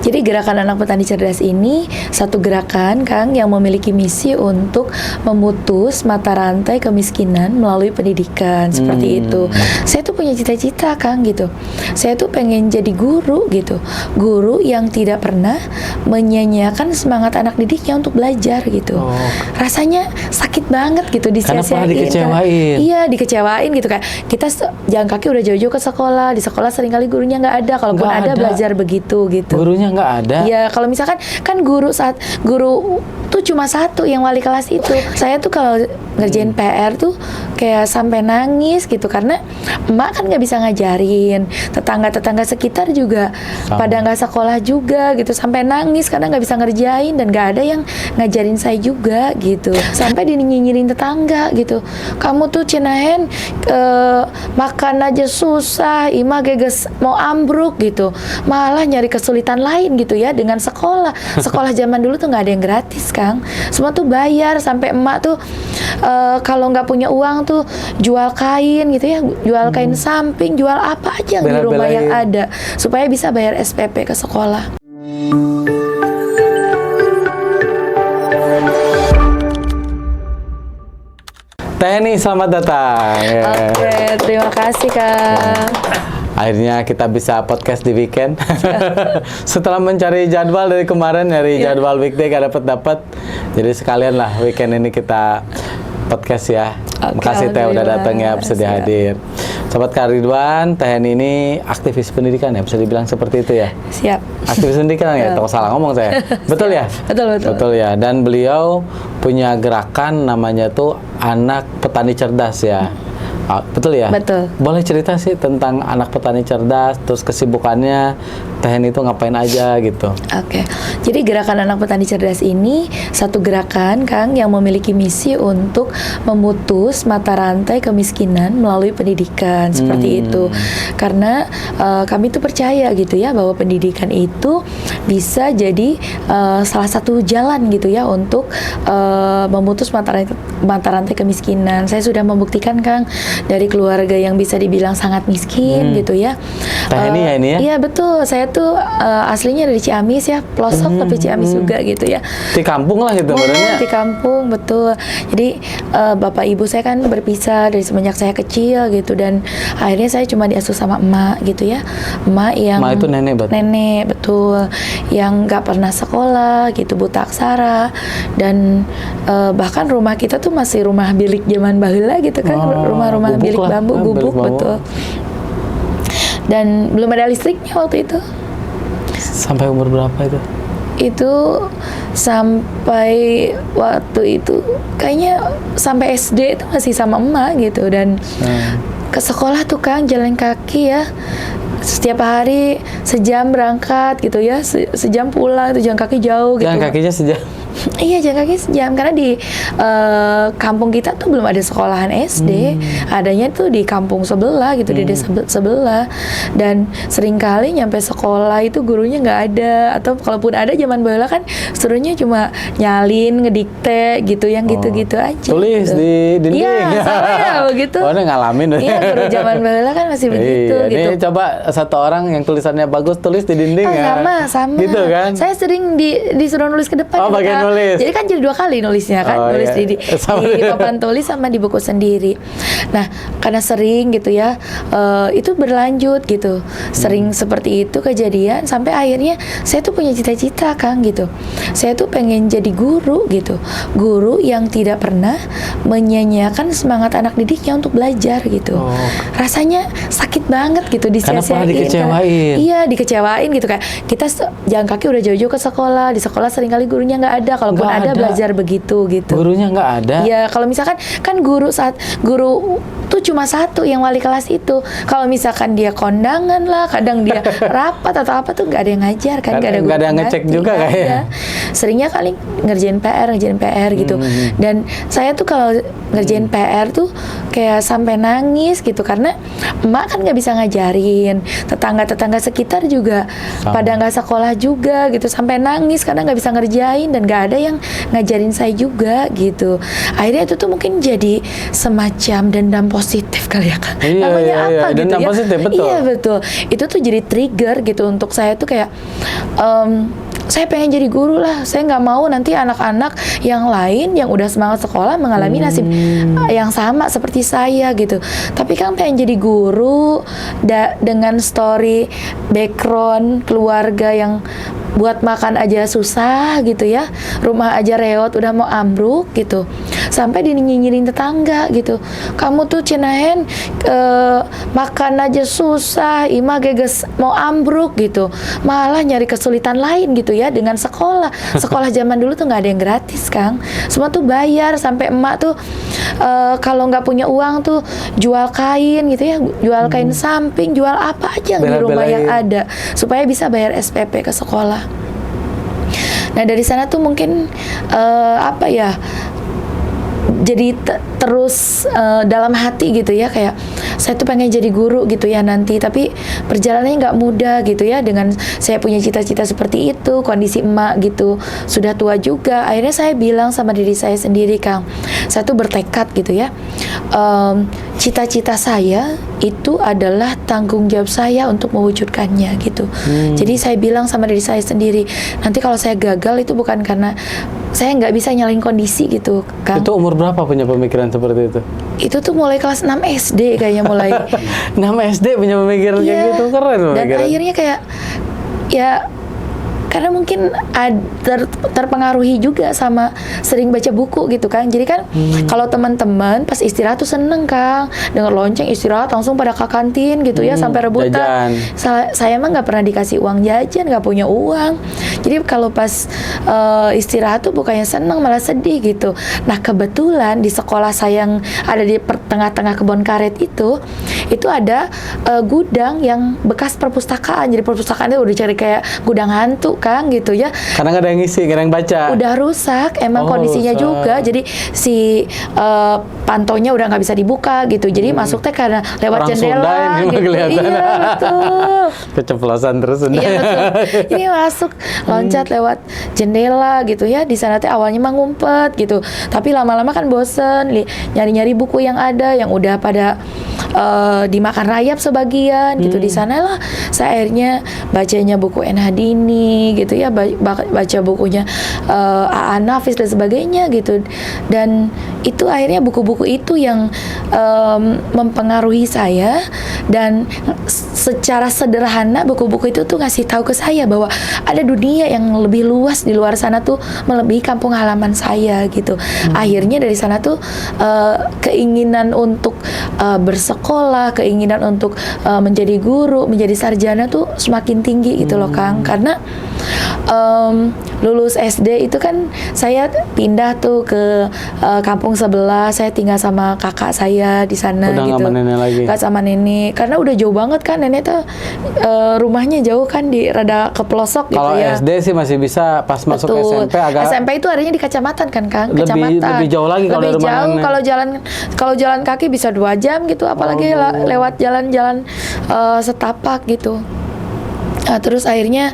Jadi gerakan anak petani cerdas ini satu gerakan, Kang, yang memiliki misi untuk memutus mata rantai kemiskinan melalui pendidikan, seperti itu. Saya tuh punya cita-cita, Kang, gitu. Saya tuh pengen jadi guru gitu. Guru yang tidak pernah menyia-nyiakan semangat anak didiknya untuk belajar gitu. Rasanya sakit banget gitu Karena pernah disia-siain. dikecewain. Iya, dikecewain gitu kan. Kita jalan kaki udah jauh-jauh ke sekolah, di sekolah seringkali gurunya nggak ada, kalaupun Nggak ada ada. belajar begitu gitu. Gurunya nggak ada. Ya, kalau misalkan kan guru tuh cuma satu yang wali kelas itu. Saya tuh kalau ngerjain PR tuh kayak sampai nangis gitu karena emak kan nggak bisa ngajarin, tetangga-tetangga sekitar juga pada nggak sekolah juga gitu, sampai nangis karena nggak bisa ngerjain dan nggak ada yang ngajarin saya juga gitu. Sampai dinyinyirin tetangga gitu. Kamu tuh Cinahen makan aja susah, Ima geges mau ambruk gitu. Malah nyari kesulitan lain gitu ya dengan sekolah. Sekolah zaman dulu tuh nggak ada yang gratis, Kang. Semua tuh bayar, sampai emak tuh kalau nggak punya uang tuh jual kain gitu ya, jual kain samping, jual apa aja di rumah yang ada supaya bisa bayar SPP ke sekolah. Teh, selamat datang. Oke, terima kasih, Kang. Akhirnya kita bisa podcast di weekend. Setelah mencari jadwal dari kemarin, dari jadwal weekday gak dapat. Jadi sekalian lah weekend ini kita podcast ya. Makasih Teh udah datang ya, bisa dihadir. Sobat Kak Ridwan, Teh ini aktivis pendidikan ya, bisa dibilang seperti itu ya. Siap. Aktivis pendidikan ya, kalau salah ngomong saya. Betul ya? Betul ya. Dan beliau punya gerakan namanya tuh Anak Petani Cerdas ya. Betul ya? Betul. Boleh cerita sih tentang anak petani cerdas, terus kesibukannya Teh itu ngapain aja gitu. Oke. Jadi gerakan anak petani cerdas ini satu gerakan, Kang, yang memiliki misi untuk memutus mata rantai kemiskinan melalui pendidikan, seperti itu. Karena kami tuh percaya gitu ya bahwa pendidikan itu bisa jadi salah satu jalan gitu ya untuk memutus mata rantai kemiskinan. Saya sudah membuktikan, Kang, dari keluarga yang bisa dibilang sangat miskin gitu ya. Teh ini ya ini ya? Iya betul. Saya tuh aslinya dari Ciamis ya, pelosok tapi Ciamis juga gitu ya. Di kampung lah gitu badannya. Di kampung, betul. Jadi bapak ibu saya kan berpisah dari semenjak saya kecil gitu, dan akhirnya saya cuma diasuh sama emak gitu ya. Emak yang Emak itu nenek berarti? Nenek, betul. Yang nggak pernah sekolah gitu, buta aksara, dan bahkan rumah kita tuh masih rumah bilik zaman baheula gitu kan, rumah-rumah bilik bambu, gubuk, betul. Dan belum ada listriknya waktu itu. Sampai umur berapa itu? Itu sampai waktu itu kayaknya sampai SD itu masih sama emak gitu, dan ke sekolah tuh, Kang, jalan kaki ya. Setiap hari sejam berangkat gitu ya, sejam pulang, itu jalan kaki jauh gitu. Jalan kakinya sejam? Iya, jalan kaki sejam, karena di kampung kita tuh belum ada sekolahan SD, adanya tuh di kampung sebelah gitu, di desa sebelah, dan seringkali nyampe sekolah itu gurunya nggak ada, atau kalaupun ada zaman baheula kan suruhnya cuma nyalin, ngedikte gitu, yang gitu-gitu aja. Tulis gitu. di dinding. Iya, sama ya begitu. Oh, ini ngalamin. Iya, guru zaman baheula kan masih begitu gitu. Ini coba satu orang yang tulisannya bagus tulis di dinding ya. Sama. Gitu kan? Saya sering disuruh nulis ke depan. Oh, gitu, bagian Kak. nulis. Jadi kan jadi 2 kali nulisnya kan, nulis di papan tulis sama di buku sendiri. Nah, karena sering gitu ya, itu berlanjut gitu. Sering seperti itu kejadian sampai akhirnya saya tuh punya cita-cita, Kang, gitu. Saya tuh pengen jadi guru gitu. Guru yang tidak pernah menyia-nyiakan semangat anak didiknya untuk belajar gitu. Rasanya sakit banget gitu disia-siain. Karena pernah dikecewain. Iya, dikecewain gitu kan. Kita jalan kaki udah jauh-jauh ke sekolah, di sekolah seringkali gurunya nggak ada, kalaupun ada belajar begitu gitu. Gurunya nggak ada. Ya, kalau misalkan kan guru tuh cuma satu yang wali kelas itu. Kalau misalkan dia kondangan lah, kadang dia rapat atau apa tuh nggak ada yang ngajar kan, nggak ada yang ngecek juga kayaknya. Seringnya kali ngerjain PR gitu. Dan saya tuh kalau ngerjain PR tuh kayak sampai nangis gitu karena emak kan nggak bisa ngajarin, tetangga sekitar juga pada nggak sekolah juga gitu, sampai nangis karena nggak bisa ngerjain dan nggak nggak ada yang ngajarin saya juga gitu. Akhirnya itu tuh mungkin jadi semacam dendam positif kali ya Kang. Iya, Namanya iya, apa iya. gitu Dendam ya? positif, betul. Iya betul. Itu tuh jadi trigger gitu untuk saya tuh kayak saya pengen jadi guru lah. Saya nggak mau nanti anak-anak yang lain yang udah semangat sekolah mengalami nasib yang sama seperti saya gitu. Tapi kan pengen jadi guru dengan story background keluarga yang buat makan aja susah gitu ya, rumah aja reot udah mau ambruk gitu, sampai dinyinyirin tetangga gitu, kamu tuh Cinahen makan aja susah, imah geges mau ambruk gitu, malah nyari kesulitan lain gitu ya dengan sekolah zaman dulu tuh nggak ada yang gratis Kang, semua tuh bayar, sampai emak tuh kalau nggak punya uang tuh jual kain gitu ya, jual kain samping, jual apa aja yang di rumah yang ada supaya bisa bayar SPP ke sekolah. Nah dari sana tuh mungkin apa ya, jadi terus dalam hati gitu ya, kayak saya tuh pengen jadi guru gitu ya nanti, tapi perjalanannya nggak mudah gitu ya, dengan saya punya cita-cita seperti itu, kondisi emak gitu sudah tua juga. Akhirnya saya bilang sama diri saya sendiri, Kang, saya tuh bertekad gitu ya, cita-cita saya itu adalah tanggung jawab saya untuk mewujudkannya gitu. Jadi saya bilang sama diri saya sendiri, nanti kalau saya gagal itu bukan karena saya nggak bisa nyalain kondisi gitu, Kang. Itu umur berapa punya pemikiran seperti itu? Itu tuh mulai kelas 6 SD kayaknya mulai. 6 SD punya pemikiran kayak gitu, keren pemikiran. Dan akhirnya kayak ya karena mungkin terpengaruhi juga sama sering baca buku gitu kan. Jadi kan kalau teman-teman pas istirahat tuh seneng Kang, denger lonceng istirahat langsung pada ke kantin gitu ya, sampai rebutan. Saya mah nggak pernah dikasih uang jajan, nggak punya uang. Jadi kalau pas istirahat tuh bukannya seneng malah sedih gitu. Nah kebetulan di sekolah saya yang ada di tengah-tengah kebun karet itu ada gudang yang bekas perpustakaan. Jadi perpustakaannya udah cari kayak gudang hantu Kang gitu ya. Karena nggak ada yang ngisi, nggak ada yang baca. Udah rusak, emang kondisinya rusak juga. Jadi si pantaunya udah nggak bisa dibuka gitu. Jadi masuk teh karena lewat orang jendela Sunda ini gitu. kelihatan. Iya betul. Keceplosan terus Sunda. Iya betul. Ini masuk loncat lewat jendela gitu ya. Di sana teh awalnya mah ngumpet gitu. Tapi lama-lama kan bosen nyari-nyari buku yang ada yang udah pada dimakan rayap sebagian gitu. Di sanalah saya akhirnya bacanya buku N. Hadini gitu ya, baca bukunya A.A. Nafis dan sebagainya gitu. Dan itu akhirnya buku-buku itu yang mempengaruhi saya, dan secara sederhana buku-buku itu tuh ngasih tahu ke saya bahwa ada dunia yang lebih luas di luar sana tuh melebihi kampung halaman saya gitu. Akhirnya dari sana tuh keinginan untuk bersekolah, keinginan untuk menjadi guru, menjadi sarjana tuh semakin tinggi gitu loh Kang. Karena lulus SD itu kan saya pindah tuh ke kampung sebelah, saya tinggal sama kakak saya di sana. Udah gitu. Nggak sama nenek lagi? Nggak sama nenek, karena udah jauh banget kan, nenek tuh rumahnya jauh kan, di rada ke pelosok gitu ya. Kalau SD sih masih bisa, pas masuk SMP agak. SMP itu adanya di kecamatan kan Kang, lebih jauh lagi kalau lebih dari rumah jauh. nenek. Kalau jalan kaki bisa 2 jam gitu, apalagi lewat jalan-jalan setapak gitu. Nah, terus akhirnya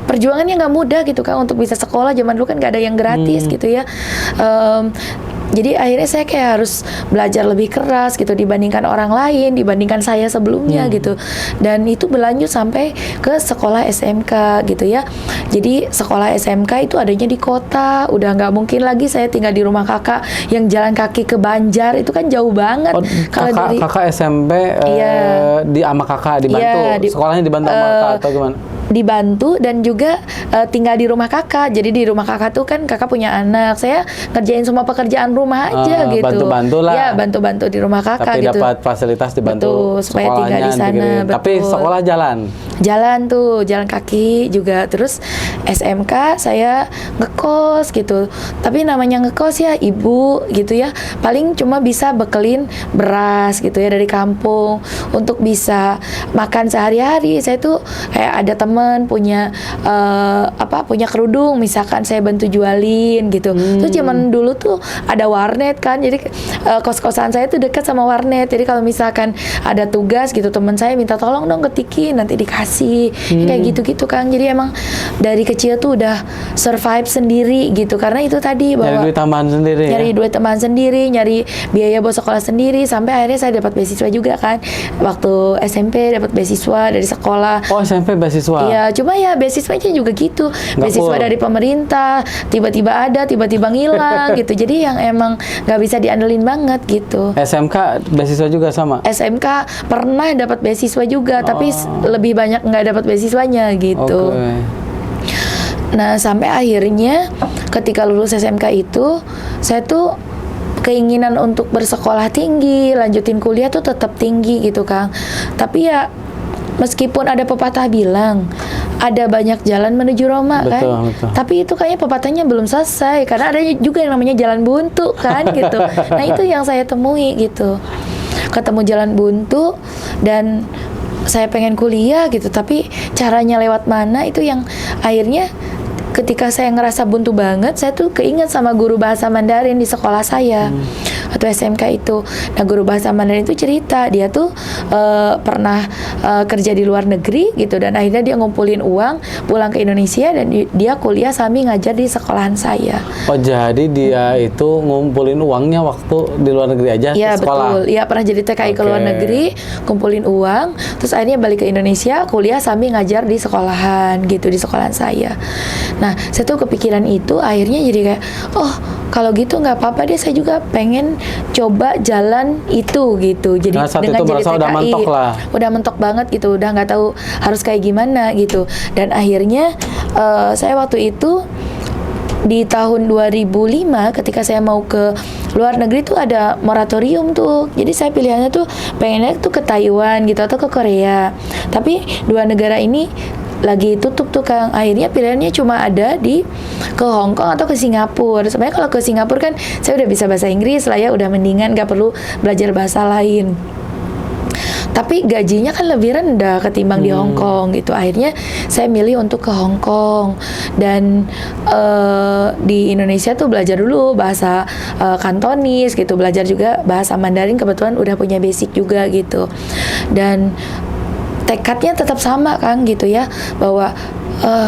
perjuangannya nggak mudah gitu kan untuk bisa sekolah. Zaman dulu kan nggak ada yang gratis gitu ya. Jadi akhirnya saya kayak harus belajar lebih keras gitu dibandingkan orang lain, dibandingkan saya sebelumnya gitu. Dan itu berlanjut sampai ke sekolah SMK gitu ya. Jadi sekolah SMK itu adanya di kota, udah nggak mungkin lagi saya tinggal di rumah kakak yang jalan kaki ke Banjar, itu kan jauh banget. Kakak SMP di sama kakak dibantu, sekolahnya dibantu sama kakak atau gimana? Dibantu dan juga tinggal di rumah kakak. Jadi di rumah kakak tuh kan kakak punya anak, saya ngerjain semua pekerjaan rumah aja gitu. Bantu-bantu lah. Ya bantu-bantu di rumah kakak. Tapi gitu. dapat fasilitas dibantu. Betul, supaya tinggal di sana. Betul. Tapi sekolah jalan. Jalan tuh, jalan kaki juga. Terus SMK saya ngekos gitu. Tapi namanya ngekos ya ibu gitu ya. Paling cuma bisa bekelin beras gitu ya dari kampung untuk bisa makan sehari-hari. Saya tuh kayak ada teman punya punya kerudung, misalkan saya bantu jualin gitu. Terus zaman dulu tuh ada warnet kan, jadi kos-kosan saya tuh dekat sama warnet. Jadi kalau misalkan ada tugas gitu, teman saya minta tolong dong ketikin, nanti dikasih dikasih kayak gitu-gitu Kang. Jadi emang dari kecil tuh udah survive sendiri gitu, karena itu tadi bahwa Nyari duit tambahan sendiri nyari ya? duit tambahan sendiri, nyari biaya buat sekolah sendiri, sampai akhirnya saya dapat beasiswa juga kan. Waktu SMP dapat beasiswa dari sekolah. Oh, SMP beasiswa? Iya, cuma ya beasiswanya juga gitu. Beasiswa full. dari pemerintah, tiba-tiba ada, tiba-tiba ngilang gitu. Jadi yang emang nggak bisa diandelin banget gitu. SMK beasiswa juga sama? SMK pernah dapat beasiswa juga, tapi lebih banyak nggak dapat beasiswanya gitu. Oke. Nah, sampai akhirnya ketika lulus SMK itu, saya tuh keinginan untuk bersekolah tinggi, lanjutin kuliah tuh tetap tinggi gitu, Kang. Tapi ya meskipun ada pepatah bilang ada banyak jalan menuju Roma kan, Betul. tapi itu kayaknya pepatahnya belum selesai karena ada juga yang namanya jalan buntu kan gitu. Nah, itu yang saya temui gitu. Ketemu jalan buntu dan saya pengen kuliah gitu, tapi caranya lewat mana itu yang akhirnya ketika saya ngerasa buntu banget, saya tuh keinget sama guru bahasa Mandarin di sekolah saya atau SMK itu. Nah, guru bahasa Mandarin itu cerita dia tuh pernah kerja di luar negeri gitu, dan akhirnya dia ngumpulin uang pulang ke Indonesia dan dia kuliah sambil ngajar di sekolahan saya. Oh, jadi dia itu ngumpulin uangnya waktu di luar negeri aja Iya, ke sekolah? betul. Iya, pernah jadi TKI ke luar Oke. negeri, kumpulin uang, terus akhirnya balik ke Indonesia, kuliah sambil ngajar di sekolahan gitu, di sekolahan saya. Nah, saya tuh kepikiran itu, akhirnya jadi kayak, oh kalau gitu nggak apa-apa deh, saya juga pengen coba jalan itu gitu. Jadi Nah, saat dengan itu jadi merasa udah TKI, mentok lah. udah mentok banget gitu, udah nggak tahu harus kayak gimana gitu. Dan akhirnya saya waktu itu di tahun 2005 ketika saya mau ke luar negeri tuh ada moratorium tuh. Jadi saya pilihannya tuh pengennya tuh ke Taiwan gitu atau ke Korea. Tapi dua negara ini lagi tutup tuh Kang. Akhirnya pilihannya cuma ada di ke Hong Kong atau ke Singapura. Sebenarnya kalau ke Singapura kan saya udah bisa bahasa Inggris lah ya, udah mendingan gak perlu belajar bahasa lain. Tapi gajinya kan lebih rendah ketimbang di Hong Kong gitu. Akhirnya saya milih untuk ke Hong Kong. Dan di Indonesia tuh belajar dulu bahasa Kantonis gitu, belajar juga bahasa Mandarin, kebetulan udah punya basic juga gitu. Dan tekadnya tetap sama Kang gitu ya, bahwa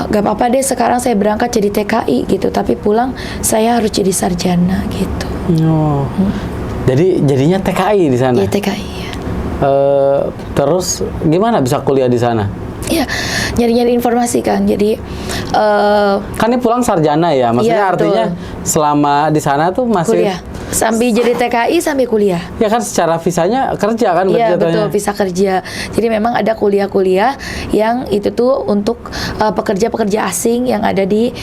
gak apa-apa deh sekarang saya berangkat jadi TKI gitu, tapi pulang saya harus jadi sarjana gitu. Oh. Jadi jadinya TKI di sana? Jadi TKI ya. Terus gimana bisa kuliah di sana? Iya, nyari-nyari informasi Kang. Jadi Kan ini pulang sarjana ya, maksudnya Iya, artinya betul. selama di sana tuh masih kuliah. Sambil jadi TKI sambil kuliah. ya kan secara visanya kerja kan Iya, berarti betul, jatuhnya? bisa kerja. Jadi memang ada kuliah-kuliah yang itu tuh untuk pekerja-pekerja asing yang ada di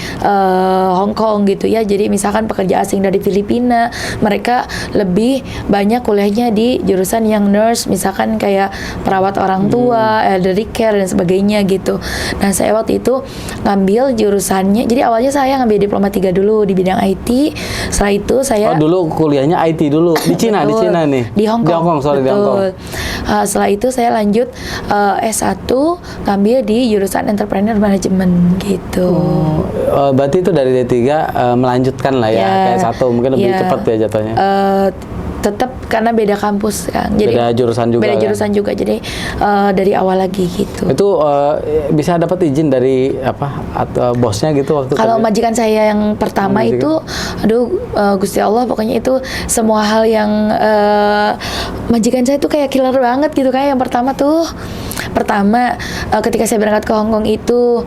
Hong Kong gitu ya. Jadi misalkan pekerja asing dari Filipina, mereka lebih banyak kuliahnya di jurusan yang nurse, misalkan kayak perawat orang tua, elderly care dan sebagainya gitu. Nah, saya waktu itu ngambil jurusannya. Jadi awalnya saya ngambil diploma 3 dulu di bidang IT. Setelah itu saya Oh, dulu kuliahnya IT dulu di Cina, di Betul. Cina nih. Di Hong Kong. Sorry, di Hong Kong. Betul. Setelah itu saya lanjut S1 ngambil di jurusan Entrepreneur Management gitu. Berarti itu dari D3 melanjutkan lah ya, kayak satu mungkin lebih cepat ya jatuhnya. Tetap karena beda kampus Kang. Jadi Beda jurusan juga Beda kan? jurusan juga. Jadi dari awal lagi gitu. Itu bisa dapat izin dari apa atau bosnya gitu waktu Kalau kerja? majikan saya yang pertama Majikan. itu, aduh Gusti Allah, pokoknya itu semua hal yang majikan saya tuh kayak killer banget gitu. Kayak yang pertama tuh, ketika saya berangkat ke Hong Kong itu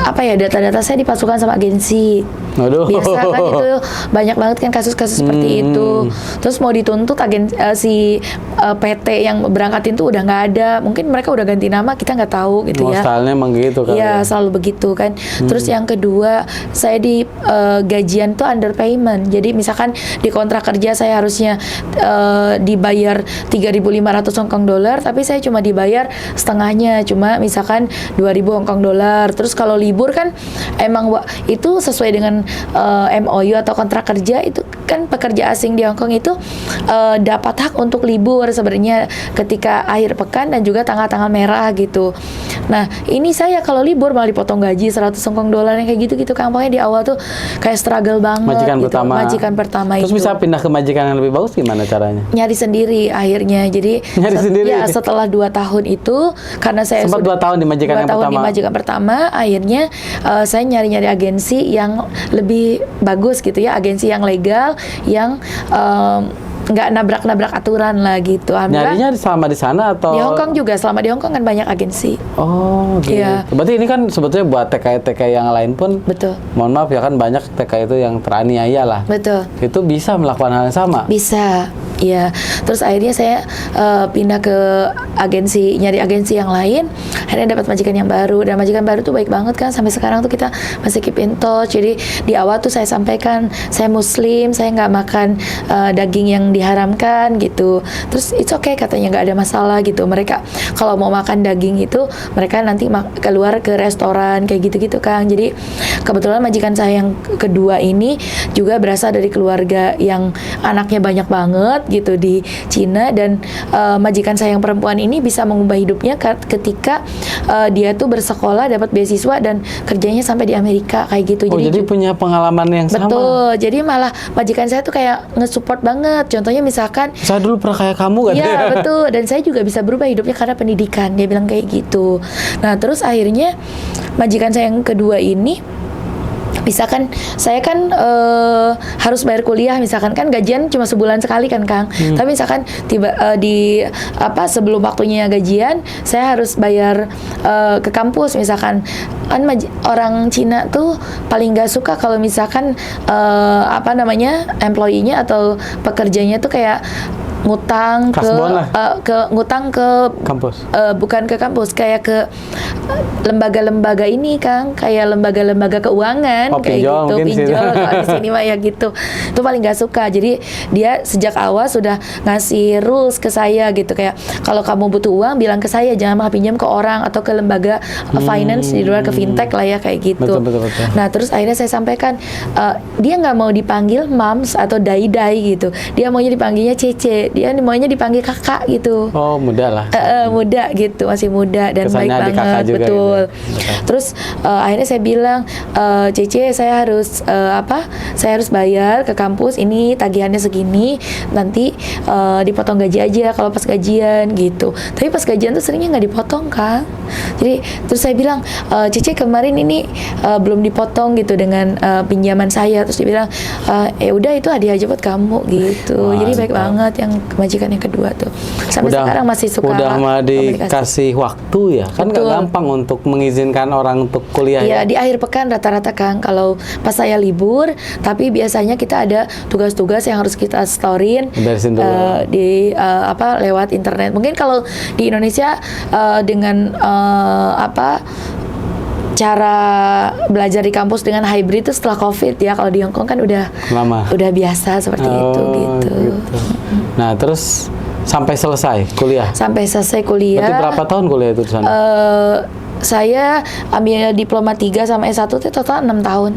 apa ya, data-data saya dipasukan sama agensi. Aduh. Biasa kan itu banyak banget kan kasus-kasus seperti itu. Terus mau dituntut si PT yang berangkatin tuh udah nggak ada. Mungkin mereka udah ganti nama, kita nggak tahu gitu ya. Stylenya emang gitu kan? Iya, selalu begitu kan. Terus yang kedua, saya di gajian tuh underpayment. Jadi misalkan di kontrak kerja saya harusnya dibayar 3.500 Hong Kong dollar, tapi saya cuma dibayar setengahnya, cuma misalkan 2.000 Hong Kong dollar. Terus kalau libur kan emang itu sesuai dengan MOU atau kontrak kerja itu kan pekerja asing di Hong Kong itu dapat hak untuk libur sebenarnya ketika akhir pekan dan juga tanggal-tanggal merah gitu. Nah ini saya kalau libur malah dipotong gaji 100 Hong Kong dollar yang kayak gitu kan. Pokoknya di awal tuh kayak struggle banget Majikan gitu. pertama. Majikan pertama Terus itu. bisa pindah ke majikan yang lebih bagus gimana caranya? Nyari sendiri akhirnya. Jadi Nyari sendiri? Ya setelah 2 tahun itu karena saya Sempat 2 tahun di majikan 2 yang tahun pertama. di majikan pertama, akhirnya saya nyari-nyari agensi yang lebih bagus gitu ya, agensi yang legal, yang nggak nabrak-nabrak aturan lah gitu. Alhamdulillah. Nyarinya selama di sana atau? Di Hong Kong juga, selama di Hong Kong kan banyak agensi. Oh gitu. Iya. Berarti ini kan sebetulnya buat TKI-TKI yang lain pun, Betul. mohon maaf ya kan banyak TKI itu yang teraniaya lah. Betul. Itu bisa melakukan hal yang sama. Bisa, ya. Terus akhirnya saya pindah ke agensi, nyari agensi yang lain. Akhirnya dapat majikan yang baru, dan majikan baru tuh baik banget kan. Sampai sekarang tuh kita masih keep in touch. Jadi di awal tuh saya sampaikan saya Muslim, saya nggak makan daging yang diharamkan gitu. Terus it's okay katanya, nggak ada masalah gitu. Mereka kalau mau makan daging itu mereka nanti keluar ke restoran kayak gitu-gitu Kang. Jadi kebetulan majikan saya yang kedua ini juga berasal dari keluarga yang anaknya banyak banget gitu di Cina, dan majikan saya yang perempuan ini bisa mengubah hidupnya ketika dia tuh bersekolah dapat beasiswa dan kerjanya sampai di Amerika kayak gitu. Oh, jadi punya pengalaman yang sama. Betul. Jadi malah majikan saya tuh kayak nge-support banget. Contohnya misalkan Saya dulu pernah kayak kamu kan? iya betul, dan saya juga bisa berubah hidupnya karena pendidikan. Dia bilang kayak gitu. Nah terus akhirnya majikan saya yang kedua ini, misalkan saya kan harus bayar kuliah, misalkan kan gajian cuma sebulan sekali kan Kang. Tapi misalkan tiba sebelum waktunya gajian saya harus bayar ke kampus, misalkan kan orang Cina tuh paling nggak suka kalau misalkan employee-nya atau pekerjanya tuh kayak ngutang ngutang ke kampus. Bukan ke kampus, kayak ke lembaga-lembaga ini Kang, kayak lembaga-lembaga keuangan kayak pinjol, gitu, pinjol kalau di sini mah ya gitu. Itu paling nggak suka. Jadi dia sejak awal sudah ngasih rules ke saya gitu, kayak kalau kamu butuh uang bilang ke saya, jangan malah pinjam ke orang atau ke lembaga finance di luar, ke fintech lah ya kayak gitu. Betul. Nah terus akhirnya saya sampaikan dia nggak mau dipanggil mams atau dai gitu, dia maunya dipanggilnya Cece, dia maunya dipanggil kakak gitu. Oh muda lah. Muda gitu, masih muda dan Kesannya baik adik kakak banget, juga betul. gitu. Terus akhirnya saya bilang, Cece saya harus saya harus bayar ke kampus ini, tagihannya segini, nanti dipotong gaji aja kalau pas gajian gitu. Tapi pas gajian tuh seringnya nggak dipotong Kang. Jadi terus saya bilang, Cece kemarin ini belum dipotong gitu dengan pinjaman saya. Terus dia bilang, ya udah itu hadiah aja buat kamu gitu. Mantap. Jadi baik banget yang majikan yang kedua tuh. Sampai sekarang masih suka udah mah komunikasi. dikasih waktu ya kan, nggak Betul. gampang untuk mengizinkan orang untuk kuliah Iya, ya. di akhir pekan rata-rata Kang, kalau pas saya libur, tapi biasanya kita ada tugas-tugas yang harus kita storein Beresin dulu. lewat internet. Mungkin kalau di Indonesia dengan cara belajar di kampus dengan hybrid itu setelah COVID ya. Kalau di Hong Kong kan udah biasa seperti itu gitu. Nah, terus sampai selesai kuliah. Sampai selesai kuliah. Berarti berapa tahun kuliah itu di sana? Saya ambil diploma 3 sama S1 itu total 6 tahun.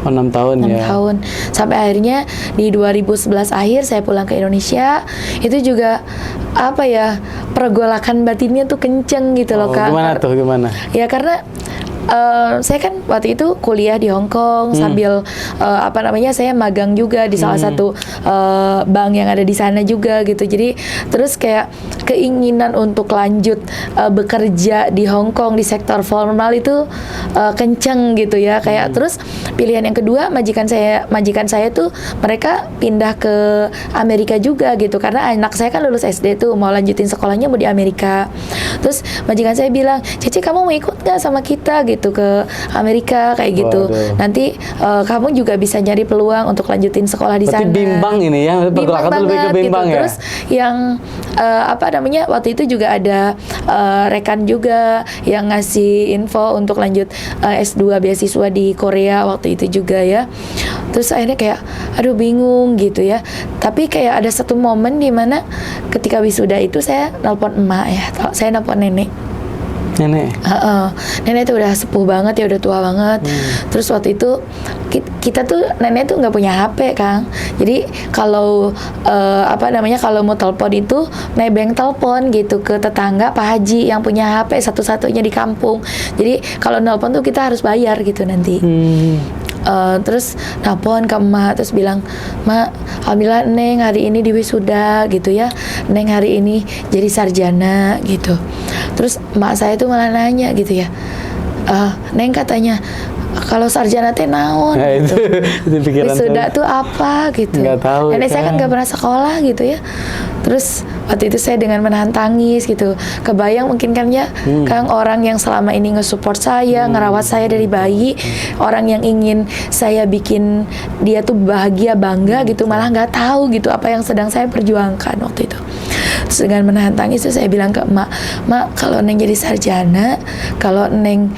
6 tahun 6 ya. tahun. Sampai akhirnya di 2011 akhir saya pulang ke Indonesia. Itu juga pergolakan batinnya tuh kenceng gitu loh Kak. Gimana? Ya karena saya kan waktu itu kuliah di Hong Kong sambil saya magang juga di salah satu bank yang ada di sana juga gitu. Jadi terus kayak keinginan untuk lanjut bekerja di Hong Kong di sektor formal itu kenceng gitu ya. Kayak terus pilihan yang kedua, majikan saya tuh mereka pindah ke Amerika juga gitu, karena anak saya kan lulus SD tuh mau lanjutin sekolahnya mau di Amerika. Terus majikan saya bilang, Cece kamu mau ikut nggak sama kita gitu ke Amerika kayak gitu. Waduh. Nanti kamu juga bisa nyari peluang untuk lanjutin sekolah di sana. Berarti bimbang ini ya, pergolakan tuh lebih ke bimbang gitu. ya. Terus yang waktu itu juga ada rekan juga yang ngasih info untuk lanjut S2 beasiswa di Korea waktu itu juga ya. Terus akhirnya kayak aduh bingung gitu ya. Tapi kayak ada satu momen di mana ketika wisuda itu saya nelpon emak ya, saya nelpon nenek. Nenek. Nenek tuh udah sepuh banget ya, udah tua banget. Terus waktu itu kita tuh nenek tuh nggak punya HP, Kang. Jadi kalau kalau mau telepon itu nebeng telepon gitu ke tetangga Pak Haji yang punya HP satu-satunya di kampung. Jadi kalau nelpon tuh kita harus bayar gitu nanti. Terus nelpon ke emak, terus bilang, "Mak, alhamdulillah Neng hari ini di wisuda gitu ya, Neng hari ini jadi sarjana gitu." Terus emak saya tuh malah nanya gitu ya, "Neng katanya kalau sarjana teh naon?" Nah, gitu. itu pikiran Wisuda saya. tuh apa gitu. Nggak tahu, Nenek saya kan kan. nggak pernah sekolah gitu ya. Terus waktu itu saya dengan menahan tangis gitu. Kebayang mungkin kan ya, Kang, orang yang selama ini nge-support saya, ngerawat saya dari bayi, orang yang ingin saya bikin dia tuh bahagia, bangga gitu, malah nggak tahu gitu apa yang sedang saya perjuangkan waktu itu. Terus dengan menahan tangis itu saya bilang ke emak, "Mak, kalau Neng jadi sarjana, kalau Neng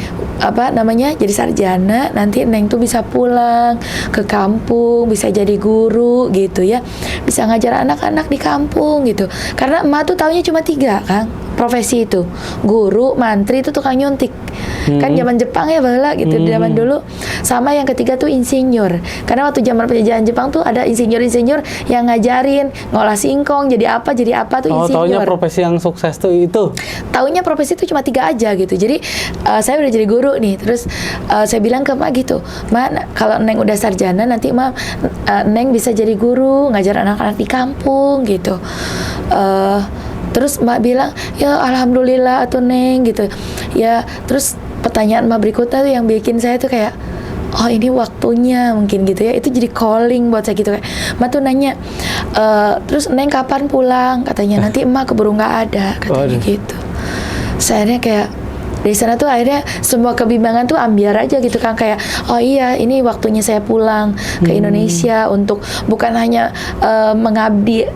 jadi sarjana, nanti Neng tuh bisa pulang ke kampung, bisa jadi guru gitu ya, bisa ngajar anak-anak di kampung gitu." Karena emak tuh taunya cuma 3, Kang, profesi itu, guru, mantri, itu tukang nyuntik. Kan zaman Jepang ya baheula gitu, zaman dulu. Sama yang ketiga tuh insinyur. Karena waktu zaman penjajahan Jepang tuh ada insinyur-insinyur yang ngajarin ngolah singkong, jadi apa tuh Oh, taunya insinyur. profesi yang sukses tuh itu. Taunya profesi itu cuma 3 aja gitu. Jadi saya udah jadi guru nih. Terus saya bilang ke emak gitu, "Mak, kalau Neng udah sarjana nanti emak Neng bisa jadi guru, ngajar anak-anak di kampung gitu." Terus emak bilang, "Ya alhamdulillah atuh Neng," gitu. Ya, terus pertanyaan emak berikutnya tuh yang bikin saya tuh kayak, oh ini waktunya mungkin gitu ya. Itu jadi calling buat saya gitu, kayak emak tuh nanya, "Terus Neng kapan pulang?" Katanya, "Nanti emak keburu nggak ada," katanya gitu. Saya kayak dari sana tuh akhirnya semua kebimbangan tuh ambiar aja gitu kan, kayak oh iya ini waktunya saya pulang ke Indonesia untuk bukan hanya mengabdi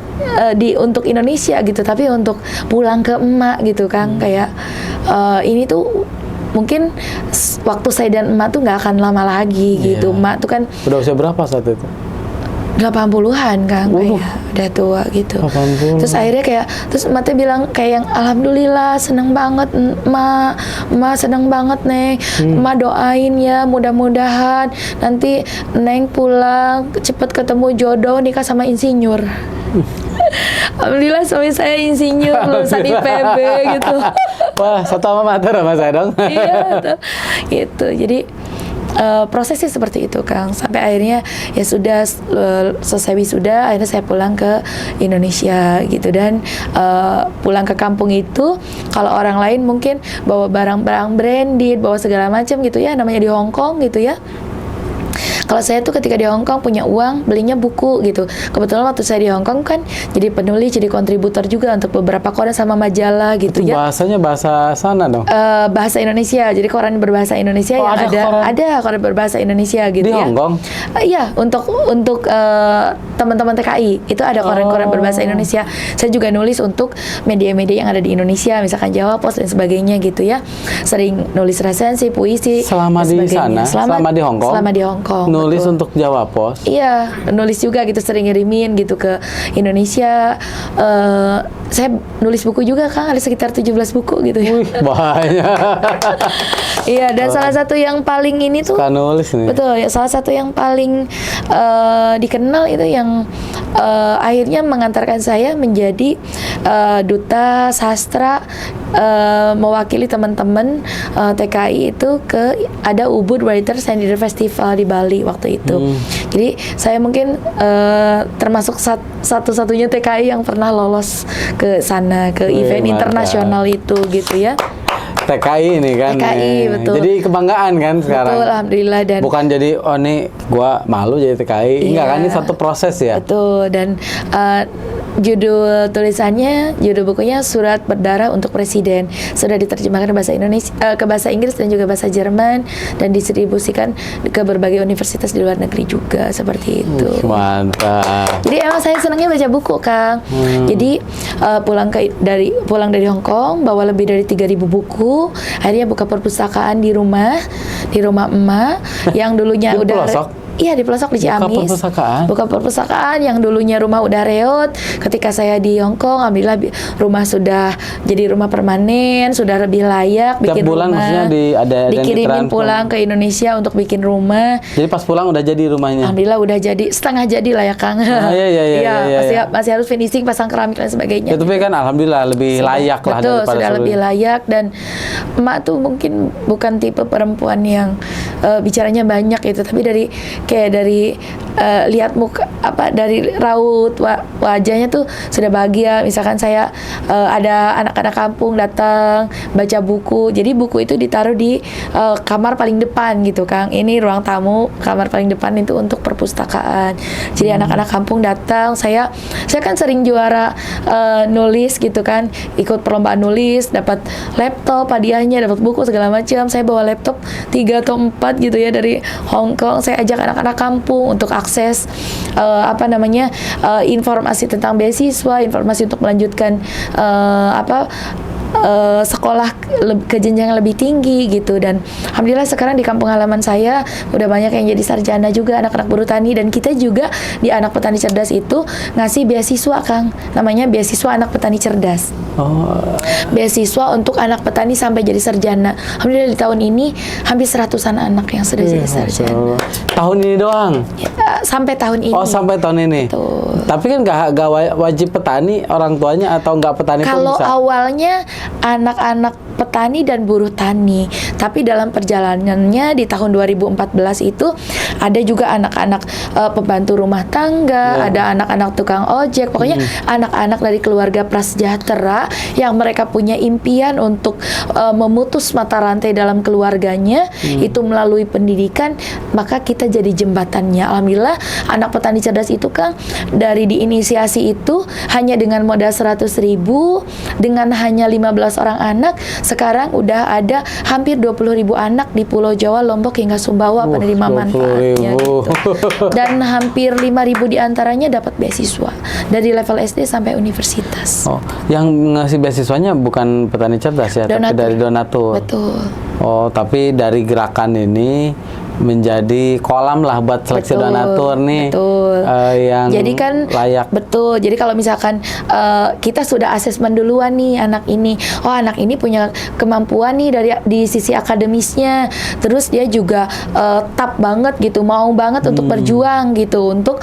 untuk Indonesia gitu, tapi untuk pulang ke emak gitu kan, kayak ini tuh mungkin waktu saya dan emak tuh nggak akan lama lagi gitu. Emak tuh kan Udah usia berapa saat itu? 80-an Kang, kayak udah tua gitu. 80. Terus akhirnya terus emak teh bilang kayak yang alhamdulillah seneng banget emak seneng banget Neng, emak doain ya mudah-mudahan nanti Neng pulang cepet ketemu jodoh nikah sama insinyur. Alhamdulillah suami saya insinyur lulusan IPB gitu. Wah, satu alma mater sama saya dong. Iya tuh. Gitu. Jadi prosesnya seperti itu Kang, sampai akhirnya ya sudah selesai wisuda, akhirnya saya pulang ke Indonesia gitu. Dan pulang ke kampung itu kalau orang lain mungkin bawa barang-barang branded, bawa segala macam gitu ya, namanya di Hong Kong gitu ya. Kalau saya tuh ketika di Hong Kong punya uang, belinya buku gitu. Kebetulan waktu saya di Hong Kong kan jadi penulis, jadi kontributor juga untuk beberapa koran sama majalah gitu Itu ya. bahasanya bahasa sana dong? Bahasa Indonesia, jadi koran berbahasa Indonesia yang ada koran berbahasa Indonesia gitu di ya. Hong Kong? Iya, untuk teman-teman TKI itu ada koran-koran berbahasa Indonesia. Saya juga nulis untuk media-media yang ada di Indonesia, misalkan Jawa Post dan sebagainya gitu ya. Sering nulis resensi, puisi. Selama dan di sebagainya. sana, selama di Hong Kong? Selama di Hong Kong. Nulis betul. untuk Jawa Post? Iya, nulis juga gitu, sering ngirimin gitu ke Indonesia. Saya nulis buku juga Kang, ada sekitar 17 buku gitu ya. Wih, banyak. Iya, dan salah satu yang paling ini tuh Suka nulis nih. betul ya, salah satu yang paling dikenal itu yang akhirnya mengantarkan saya menjadi duta sastra, mewakili teman-teman TKI itu ke ada Ubud Writers and Reader Festival di Bali waktu itu. Jadi saya mungkin termasuk satu-satunya TKI yang pernah lolos ke sana, ke Wih, event mantap. internasional itu gitu ya. TKI ini kan. TKI, betul. Jadi kebanggaan kan sekarang. Betul, alhamdulillah. Dan bukan jadi oh nih gua malu jadi TKI. Enggak kan, ini satu proses ya. betul. Dan judul bukunya Surat Berdarah untuk Presiden, sudah diterjemahkan ke bahasa Indonesia, ke bahasa Inggris dan juga bahasa Jerman, dan distribusikan ke berbagai universitas di luar negeri juga seperti itu. Mantap. Jadi emang saya senangnya baca buku Kang. Jadi pulang dari Hong Kong bawa lebih dari 3.000 buku. Akhirnya buka perpustakaan di rumah emak yang dulunya Di udah pelosok? Iya, di pelosok di Buka Ciamis. perpustakaan? Buka perpustakaan yang dulunya rumah udah reot. Ketika saya di Hong Kong, alhamdulillah rumah sudah jadi rumah permanen, sudah lebih layak. Tiap bikin bulan rumah. maksudnya ada yang dikirimin ditransfer? pulang ke Indonesia untuk bikin rumah. Jadi pas pulang udah jadi rumahnya? Alhamdulillah udah jadi, setengah jadi lah ya Kang. Iya. Masih harus finishing, pasang keramik dan sebagainya. Ya, tapi kan alhamdulillah lebih layak lah Betul, daripada sudah lebih sebelumnya. layak. Dan emak tuh mungkin bukan tipe perempuan yang bicaranya banyak itu, tapi dari lihat muka dari raut wajahnya tuh sudah bahagia. Misalkan saya ada anak-anak kampung datang baca buku, jadi buku itu ditaruh di kamar paling depan gitu Kang. Ini ruang tamu, kamar paling depan itu untuk perpustakaan. Jadi anak-anak kampung datang, saya kan sering juara nulis gitu kan, ikut perlombaan nulis, dapat laptop hadiahnya, dapat buku segala macam. Saya bawa laptop 3 atau 4 gitu ya dari Hong Kong. Saya ajak anak-anak kampung untuk akses informasi tentang beasiswa, informasi untuk melanjutkan sekolah ke jenjang yang lebih tinggi gitu. Dan alhamdulillah sekarang di kampung halaman saya udah banyak yang jadi sarjana juga, anak-anak buruh tani. Dan kita juga di Anak Petani Cerdas itu ngasih beasiswa Kang, namanya beasiswa Anak Petani Cerdas. Beasiswa untuk anak petani sampai jadi sarjana. Alhamdulillah di tahun ini hampir 100-an anak yang sudah jadi sarjana. Tahun ini doang? Ya, sampai tahun ini. Oh, sampai tahun ini. Betul. Tapi kan nggak wajib petani orang tuanya, atau nggak petani pun Kalau bisa? awalnya anak-anak petani dan buruh tani, tapi dalam perjalanannya di tahun 2014 itu ada juga anak-anak pembantu rumah tangga, ada anak-anak tukang ojek, pokoknya anak-anak dari keluarga prasejahtera yang mereka punya impian untuk memutus mata rantai dalam keluarganya, itu melalui pendidikan, maka kita jadi jembatannya. Alhamdulillah Anak Petani Cerdas itu Kang, dari diinisiasi itu hanya dengan modal 100.000, dengan hanya 15 orang anak, sekarang udah ada hampir 20.000 anak di Pulau Jawa, Lombok hingga Sumbawa penerima manfaatnya gitu. Dan hampir 5.000 diantaranya dapat beasiswa dari level SD sampai universitas. Oh, yang ngasih beasiswanya bukan Petani Cerdas ya, tapi dari donatur. Betul. Oh, tapi dari gerakan ini menjadi kolam lah buat seleksi donatur nih. Betul. Yang jadi kan layak. Betul. Jadi kalau misalkan kita sudah asesmen duluan nih anak ini, oh anak ini punya kemampuan nih di sisi akademisnya, terus dia juga tap banget gitu, mau banget untuk berjuang gitu, untuk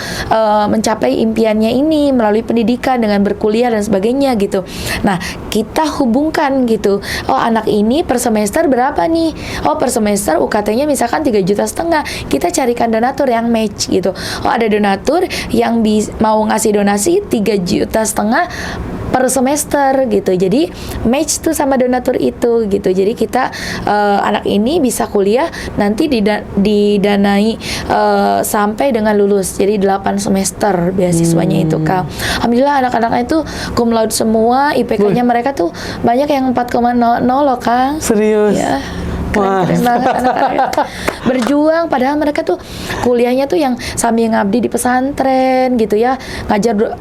mencapai impiannya ini melalui pendidikan dengan berkuliah dan sebagainya gitu. Nah, kita hubungkan gitu. Oh, anak ini per semester berapa nih? Oh, per semester UKT-nya misalkan 3,5 juta. Kita carikan donatur yang match gitu. Oh, ada donatur yang mau ngasih donasi 3,5 juta per semester gitu. Jadi match tuh sama donatur itu gitu. Jadi kita anak ini bisa kuliah nanti didanai sampai dengan lulus. Jadi 8 semester beasiswanya itu Kang. Alhamdulillah anak-anaknya itu cum laude semua, IPK-nya mereka tuh banyak yang 4,00 loh Kang. Serius? Ya. Keren banget anak-anak berjuang, padahal mereka tuh kuliahnya tuh yang sambil ngabdi di pesantren gitu ya,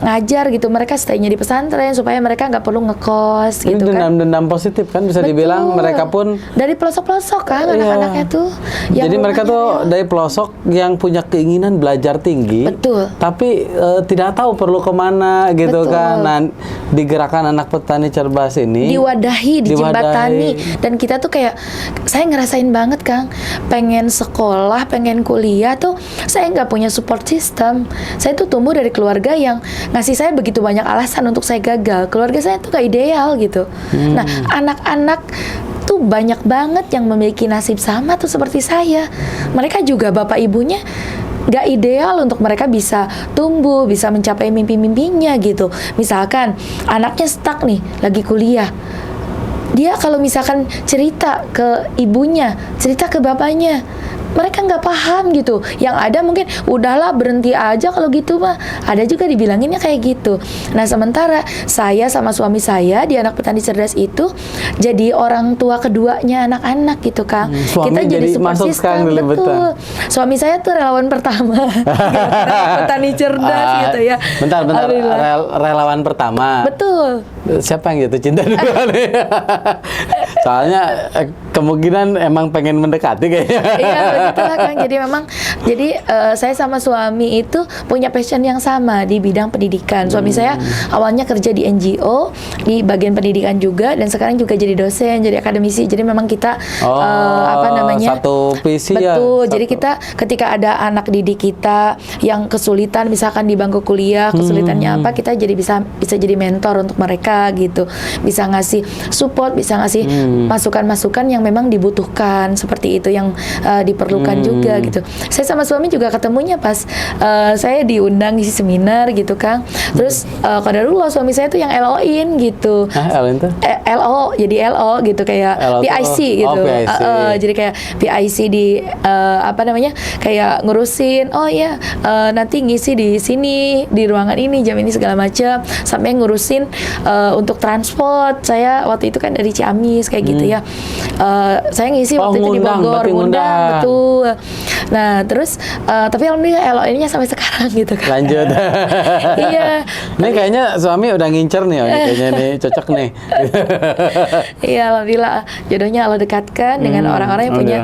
ngajar gitu, mereka stay-nya di pesantren supaya mereka nggak perlu ngekos gitu kan. Dendam positif kan bisa dibilang. Mereka pun dari pelosok-pelosok kan anak-anaknya tuh. Jadi mereka tuh dari pelosok yang punya keinginan belajar tinggi. Betul. Tapi tidak tahu perlu kemana gitu kan. Nah, di gerakan Anak Petani Cerdas ini diwadahi, dijembatani, dan kita tuh kayak, saya ngerasain banget Kang, pengen sekolah, pengen kuliah tuh saya nggak punya support system. Saya tuh tumbuh dari keluarga yang ngasih saya begitu banyak alasan untuk saya gagal. Keluarga saya tuh gak ideal gitu. Nah, anak-anak tuh banyak banget yang memiliki nasib sama tuh seperti saya. Mereka juga bapak ibunya gak ideal untuk mereka bisa tumbuh, bisa mencapai mimpi-mimpinya gitu. Misalkan anaknya stuck nih, lagi kuliah, dia kalau misalkan cerita ke ibunya, cerita ke bapaknya, mereka nggak paham gitu. Yang ada mungkin udahlah berhenti aja kalau gitu mah. Ada juga dibilanginnya kayak gitu. Nah, sementara saya sama suami saya di Anak Petani Cerdas itu jadi orang tua keduanya anak-anak gitu Kang. Kita jadi support system. Betul. Suami saya tuh relawan pertama Petani Cerdas gitu ya. Bentar, relawan pertama. Betul. Siapa yang jatuh cinta duluan nih? Soalnya kemungkinan emang pengen mendekati kayaknya. Iya gitu lah Kang. Jadi memang saya sama suami itu punya passion yang sama di bidang pendidikan. Suami saya awalnya kerja di NGO di bagian pendidikan juga, dan sekarang juga jadi dosen, jadi akademisi. Jadi memang kita satu visi ya. betul. Jadi kita ketika ada anak didik kita yang kesulitan, misalkan di bangku kuliah, kesulitannya apa, kita jadi bisa jadi mentor untuk mereka gitu. Bisa ngasih support, bisa ngasih masukan-masukan yang memang dibutuhkan, seperti itu yang diperlukan juga gitu. Saya sama suami juga ketemunya pas saya diundang di seminar gitu Kang. Terus qadarullah suami saya tuh yang LO-in gitu. LO itu? LO, jadi LO gitu kayak LO PIC tuh, gitu. PIC. Jadi kayak PIC di kayak ngurusin, nanti ngisi di sini, di ruangan ini, jam ini segala macam, sampai ngurusin untuk transport. Saya waktu itu kan dari Ciamis kayak gitu ya. Saya ngisi waktu itu di Bogor, ngundang, betul. Nah, terus tapi alhamdulillah LO-nya sampai sekarang gitu kan. Lanjut. Iya. Ini kayaknya suami udah ngincer nih, kayaknya nih cocok nih. Iya, alhamdulillah jodohnya Allah dekatkan dengan orang-orang yang punya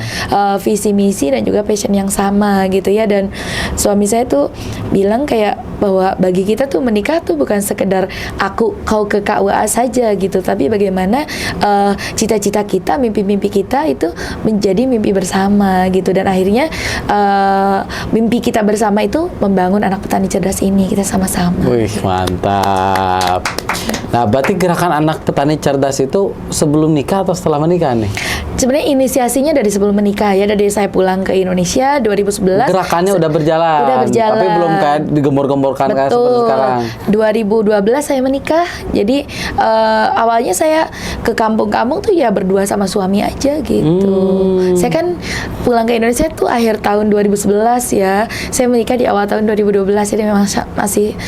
visi misi dan juga passion yang sama gitu ya. Dan suami saya tuh bilang kayak bahwa bagi kita tuh menikah tuh bukan sekedar kau ke KUA saja gitu, tapi bagaimana cita-cita kita, mimpi-mimpi kita itu menjadi mimpi bersama gitu. Dan akhirnya mimpi kita bersama itu membangun anak petani cerdas ini, kita sama-sama. Wih, mantap. Nah, berarti gerakan anak petani cerdas itu sebelum nikah atau setelah menikah nih? Sebenarnya inisiasinya dari sebelum menikah ya, dari saya pulang ke Indonesia 2011. Gerakannya udah berjalan. Tapi belum kayak digembor-gemborkan kayak seperti sekarang. 2012 saya menikah. Jadi awalnya saya ke kampung-kampung tuh ya berdua sama suami aja gitu. Saya kan pulang ke Indonesia tuh akhir tahun 2011 ya. Saya menikah di awal tahun 2012, jadi memang masih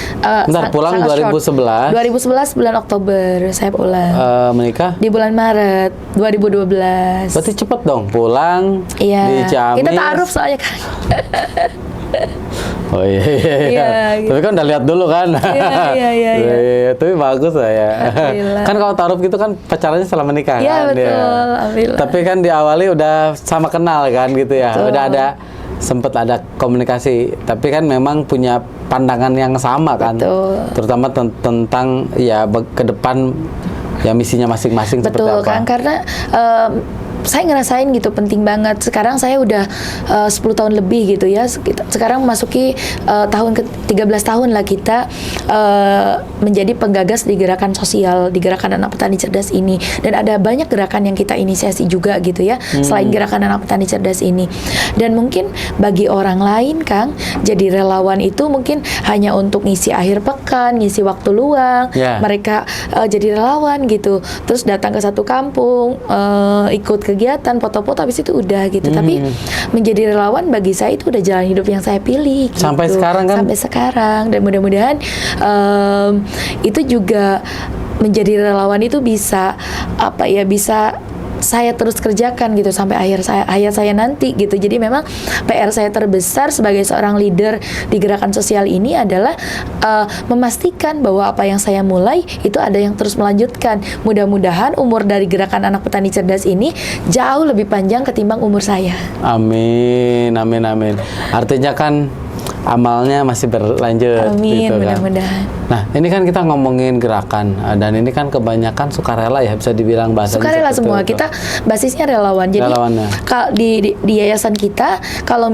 pulang 2011. 2011 bulan Oktober saya pulang. Menikah? Di bulan Maret 2012. Berarti cepet dong pulang di Ciamis. Kita taaruf soalnya kan. Oh iya. Gitu. Tapi kan udah lihat dulu kan. Iya. Tapi bagus lah ya. Kan kalau taruh gitu kan pacarannya setelah menikah kan. Iya betul. Tapi kan diawali udah sama kenal kan gitu ya. Betul. Udah sempet ada komunikasi. Tapi kan memang punya pandangan yang sama kan. Betul. Terutama tentang ya ke depan ya misinya masing-masing seperti apa. Betul kan, karena saya ngerasain gitu penting banget. Sekarang saya udah 10 tahun lebih gitu ya. Sekarang memasuki tahun ke 13 tahun lah kita menjadi penggagas di gerakan sosial, di gerakan anak petani cerdas ini. Dan ada banyak gerakan yang kita inisiasi juga gitu ya, selain gerakan anak petani cerdas ini. Dan mungkin bagi orang lain Kang, jadi relawan itu mungkin hanya untuk ngisi akhir pekan, ngisi waktu luang. Mereka jadi relawan gitu. Terus datang ke satu kampung, ikut kegiatan, foto-foto, habis itu udah gitu. Tapi menjadi relawan bagi saya itu udah jalan hidup yang saya pilih gitu. Sampai sekarang kan? Sampai sekarang. Dan mudah-mudahan itu juga menjadi relawan itu bisa bisa saya terus kerjakan gitu sampai akhir saya nanti gitu. Jadi memang PR saya terbesar sebagai seorang leader di gerakan sosial ini adalah memastikan bahwa apa yang saya mulai itu ada yang terus melanjutkan. Mudah-mudahan umur dari gerakan anak petani cerdas ini jauh lebih panjang ketimbang umur saya. Amin. Artinya kan amalnya masih berlanjut. Amin, gitu kan. mudah-mudahan. Nah, ini kan kita ngomongin gerakan dan ini kan kebanyakan sukarela ya, bisa dibilang bahasanya. Sukarela semua. itu. Kita basisnya relawan. Jadi di yayasan kita kalau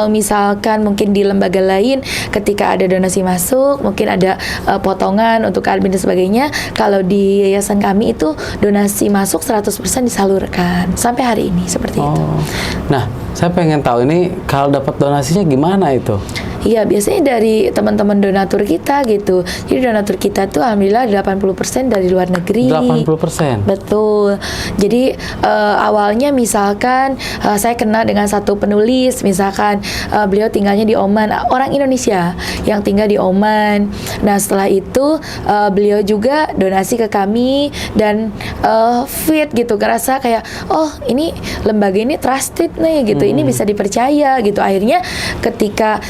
misalkan mungkin di lembaga lain ketika ada donasi masuk, mungkin ada potongan untuk admin dan sebagainya. Kalau di yayasan kami itu donasi masuk 100% disalurkan sampai hari ini seperti itu. Nah, saya pengen tahu ini kalau dapat donasinya gimana itu? Iya, biasanya dari teman-teman donatur kita gitu. Jadi donatur kita tuh alhamdulillah 80% dari luar negeri. 80%? Betul. Jadi awalnya misalkan saya kenal dengan satu penulis, misalkan beliau tinggalnya di Oman, orang Indonesia yang tinggal di Oman. Nah, setelah itu beliau juga donasi ke kami dan fit gitu, ngerasa kayak ini lembaga ini trusted nih gitu, ini bisa dipercaya gitu. Akhirnya ketika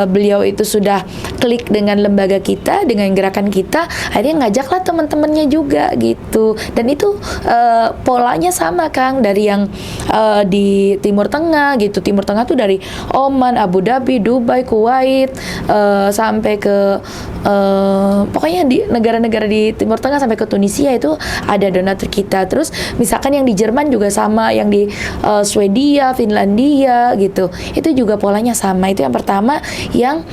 beliau itu sudah klik dengan lembaga kita, dengan gerakan kita, akhirnya ngajaklah teman-temannya juga gitu. Dan itu polanya sama Kang, dari yang di Timur Tengah gitu. Timur Tengah tuh dari Oman, Abu Dhabi, Dubai, Kuwait, sampai ke pokoknya di negara-negara di Timur Tengah sampai ke Tunisia itu ada donatur kita. Terus misalkan yang di Jerman juga sama, yang di Swedia, Finlandia gitu. Itu juga polanya sama. Itu yang pertama, yang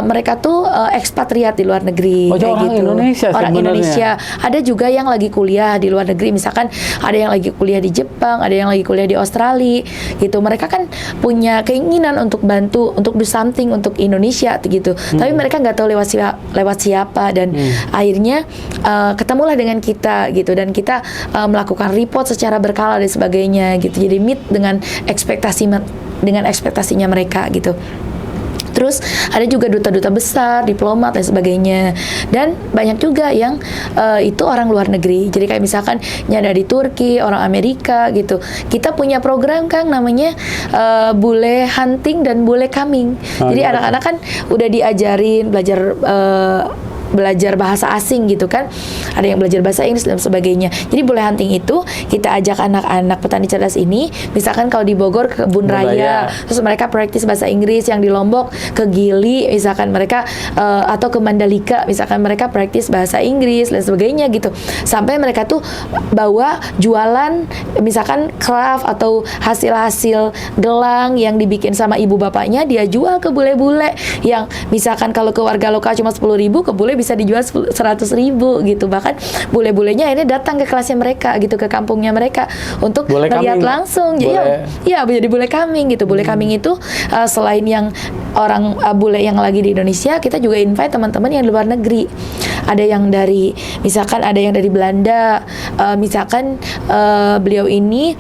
mereka tuh ekspatriat di luar negeri. Oh, kayak orang gitu. Indonesia Orang sebenarnya. Indonesia. Ada juga yang lagi kuliah di luar negeri. Misalkan ada yang lagi kuliah di Jepang, ada yang lagi kuliah di Australia gitu. Mereka kan punya keinginan untuk bantu, untuk do something untuk Indonesia gitu. Tapi mereka nggak tahu lewat siapa, dan akhirnya ketemulah dengan kita gitu, dan kita melakukan report secara berkala dan sebagainya gitu. Jadi meet dengan ekspektasinya mereka gitu. Terus ada juga duta-duta besar, diplomat dan sebagainya. Dan banyak juga yang itu orang luar negeri. Jadi kayak misalkan yang dari Turki, orang Amerika gitu. Kita punya program Kang namanya bule hunting dan bule coming. Jadi anak-anak kan udah diajarin belajar bahasa asing gitu kan, ada yang belajar bahasa Inggris dan sebagainya. Jadi bule hunting itu kita ajak anak-anak petani cerdas ini, misalkan kalau di Bogor ke Kebun Raya, terus mereka praktis bahasa Inggris, yang di Lombok ke Gili misalkan mereka atau ke Mandalika misalkan mereka praktis bahasa Inggris dan sebagainya gitu, sampai mereka tuh bawa jualan misalkan craft atau hasil-hasil gelang yang dibikin sama ibu bapaknya, dia jual ke bule-bule yang misalkan kalau ke warga lokal cuma 10.000, ke bule bisa dijual 100.000 gitu. Bahkan bule-bulenya ini datang ke kelasnya mereka gitu, ke kampungnya mereka untuk Bule melihat coming. langsung. Iya, jadi bule coming gitu. Bule coming itu selain yang orang bule yang lagi di Indonesia, kita juga invite teman-teman yang di luar negeri. Ada yang dari misalkan ada yang dari Belanda, misalkan beliau ini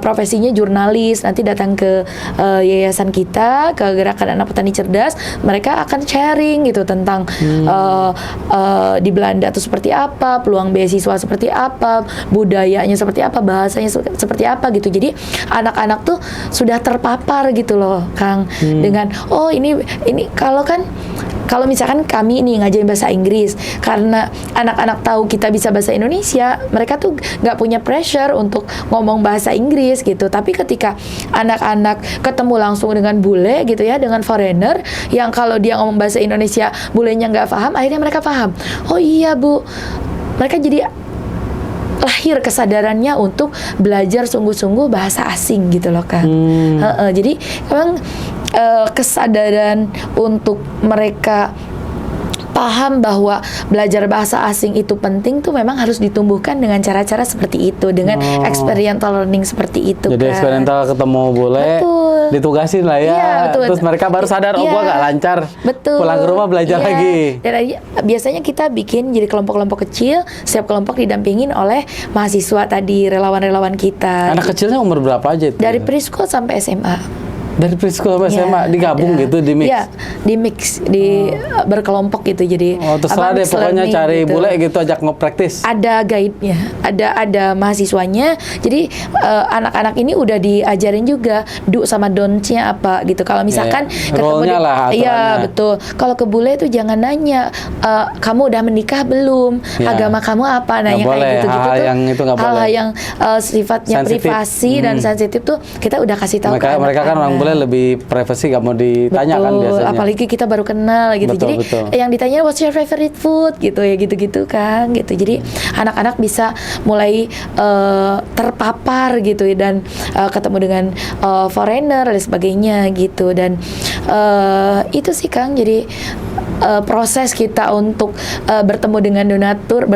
profesinya jurnalis, nanti datang ke yayasan kita, ke gerakan anak petani cerdas, mereka akan sharing gitu tentang di Belanda itu seperti apa, peluang beasiswa seperti apa, budayanya seperti apa, bahasanya seperti apa gitu. Jadi anak-anak tuh sudah terpapar gitu loh Kang, dengan ini kalau misalkan kami nih ngajarin bahasa Inggris, karena anak-anak tahu kita bisa bahasa Indonesia, mereka tuh nggak punya pressure untuk ngomong bahasa Inggris gitu. Tapi ketika anak-anak ketemu langsung dengan bule gitu ya, dengan foreigner yang kalau dia ngomong bahasa Indonesia bulenya nggak paham, akhirnya mereka paham. Oh iya Bu, mereka jadi lahir kesadarannya untuk belajar sungguh-sungguh bahasa asing gitu loh Kang. Jadi memang kesadaran untuk mereka paham bahwa belajar bahasa asing itu penting tuh memang harus ditumbuhkan dengan cara-cara seperti itu, dengan experiential learning seperti itu. Jadi kan. eksperimental ketemu bule, Betul. ditugasin lah ya. Iya, betul. Terus mereka baru sadar, oh Iya. gua gak lancar. Betul. Pulang ke rumah belajar Iya. lagi. Dan biasanya kita bikin jadi kelompok-kelompok kecil, setiap kelompok didampingin oleh mahasiswa tadi, relawan-relawan kita. Anak kecilnya umur berapa aja itu? Dari preschool sampai SMA. Dari preschool sampai Iya, SMA digabung ada. gitu, di mix. Iya, di mix, berkelompok gitu. Jadi Terserah deh mixed pokoknya learning cari gitu. bule gitu, ajak ngepraktis. Ada guide-nya, ada mahasiswanya. Jadi anak-anak ini udah diajarin juga do sama don't-nya apa gitu. Kalau misalkan Role-nya lah, aturannya. iya betul. Kalau ke bule itu jangan nanya kamu udah menikah belum, Iya. agama kamu apa, Nggak nanya kayak boleh, gitu-gitu hal-hal tuh. yang itu nggak Hal-hal boleh. yang sifatnya Sensitif. privasi dan sensitif tuh kita udah kasih tahu ke Mereka kan orang anak-anak. bule lebih privasi, gak mau ditanya kan Betul, biasanya. apalagi kita baru kenal gitu. Betul, Jadi betul. yang ditanya what's your favorite food gitu ya, gitu-gitu kan gitu. Jadi anak-anak bisa mulai terpapar gitu ya, dan ketemu dengan foreigner dan sebagainya gitu. Dan itu sih Kang, jadi proses kita untuk bertemu dengan donatur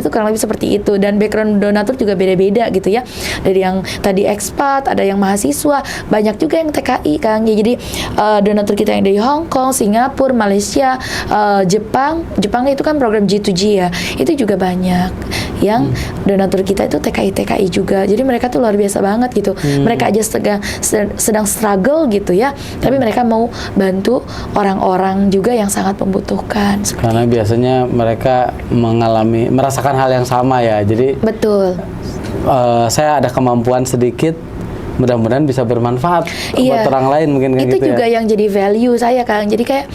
tuh kurang lebih seperti itu. Dan background donatur juga beda-beda gitu ya, dari yang tadi ekspat, ada yang mahasiswa, banyak juga yang TKI Kang ya. Jadi donatur kita yang dari Hong Kong, Singapura, Malaysia, Jepang itu kan program G2G ya, itu juga banyak yang donatur kita itu TKI juga. Jadi mereka tuh luar biasa banget gitu. Mereka aja sedang struggle gitu ya, tapi mereka mau bantu orang-orang juga yang sangat membutuhkan. Karena biasanya mereka merasakan hal yang sama ya. Jadi Betul. saya ada kemampuan sedikit, mudah-mudahan bisa bermanfaat buat orang lain mungkin kayak itu gitu juga ya. yang jadi value saya, Kang. Jadi kayak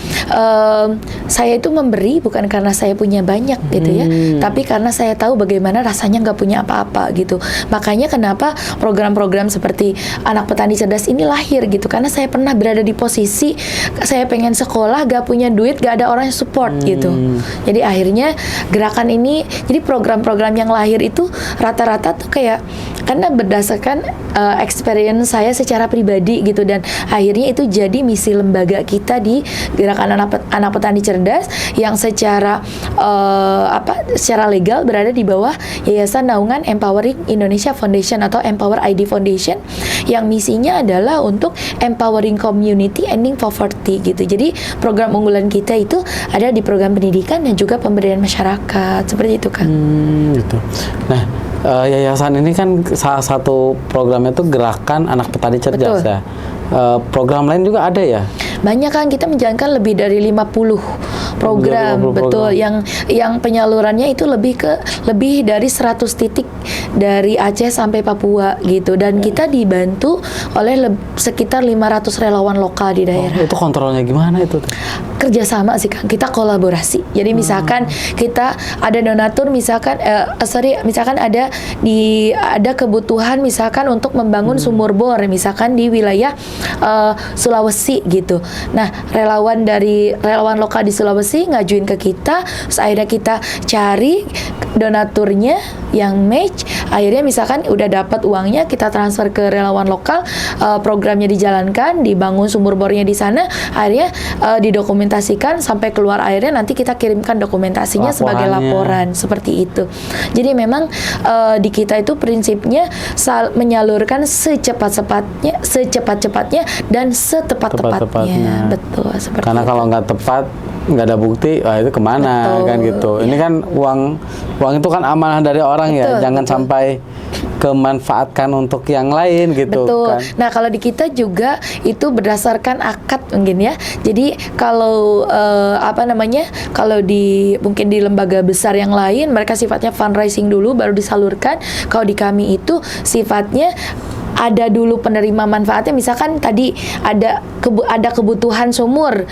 saya itu memberi bukan karena saya punya banyak gitu ya, tapi karena saya tahu bagaimana rasanya nggak punya apa-apa gitu. Makanya kenapa program-program seperti Anak Petani Cerdas ini lahir gitu, karena saya pernah berada di posisi saya pengen sekolah gak punya duit, gak ada orang yang support gitu. Jadi akhirnya gerakan ini, jadi program-program yang lahir itu rata-rata tuh kayak karena berdasarkan experience saya secara pribadi gitu, dan akhirnya itu jadi misi lembaga kita di Gerakan Anak Petani Cerdas yang secara secara legal berada di bawah Yayasan Naungan Empowering Indonesia Foundation atau Empower ID Foundation, yang misinya adalah untuk empowering community, ending poverty gitu. Jadi program unggulan kita itu ada di program pendidikan dan juga pemberdayaan masyarakat, seperti itu kan. Gitu. Nah, yayasan ini kan salah satu programnya itu Gerakan Anak Petani Cerdas. Betul. Ya. Program lain juga ada ya? Banyak kan, kita menjalankan lebih dari 50 program, 50 betul, program. yang penyalurannya itu lebih dari 100 titik dari Aceh sampai Papua gitu, dan kita dibantu oleh sekitar 500 relawan lokal di daerah. Itu kontrolnya gimana itu? Kerjasama sih, Kang. Kita kolaborasi. Jadi misalkan kita ada donatur, misalkan misalkan ada kebutuhan misalkan untuk membangun sumur bor misalkan di wilayah Sulawesi gitu. Nah, relawan lokal di Sulawesi ngajuin ke kita, terus akhirnya kita cari donaturnya yang match. Akhirnya misalkan udah dapat uangnya, kita transfer ke relawan lokal, programnya dijalankan, dibangun sumur bornya di sana, akhirnya didokumentasikan sampai keluar airnya, nanti kita kirimkan dokumentasinya sebagai laporan, seperti itu. Jadi memang di kita itu prinsipnya menyalurkan secepat-cepatnya dan setepat-tepatnya. Betul, seperti karena itu. kalau nggak tepat, nggak ada bukti, wah itu kemana? Betul, kan gitu. ya. Ini kan uang itu kan amanah dari orang. Betul, ya, jangan sampai kemanfaatkan untuk yang lain gitu. Betul. Kan. Nah, kalau di kita juga itu berdasarkan akad mungkin ya. Jadi kalau kalau mungkin di lembaga besar yang lain mereka sifatnya fundraising dulu baru disalurkan. Kalau di kami itu sifatnya ada dulu penerima manfaatnya, misalkan tadi ada kebutuhan sumur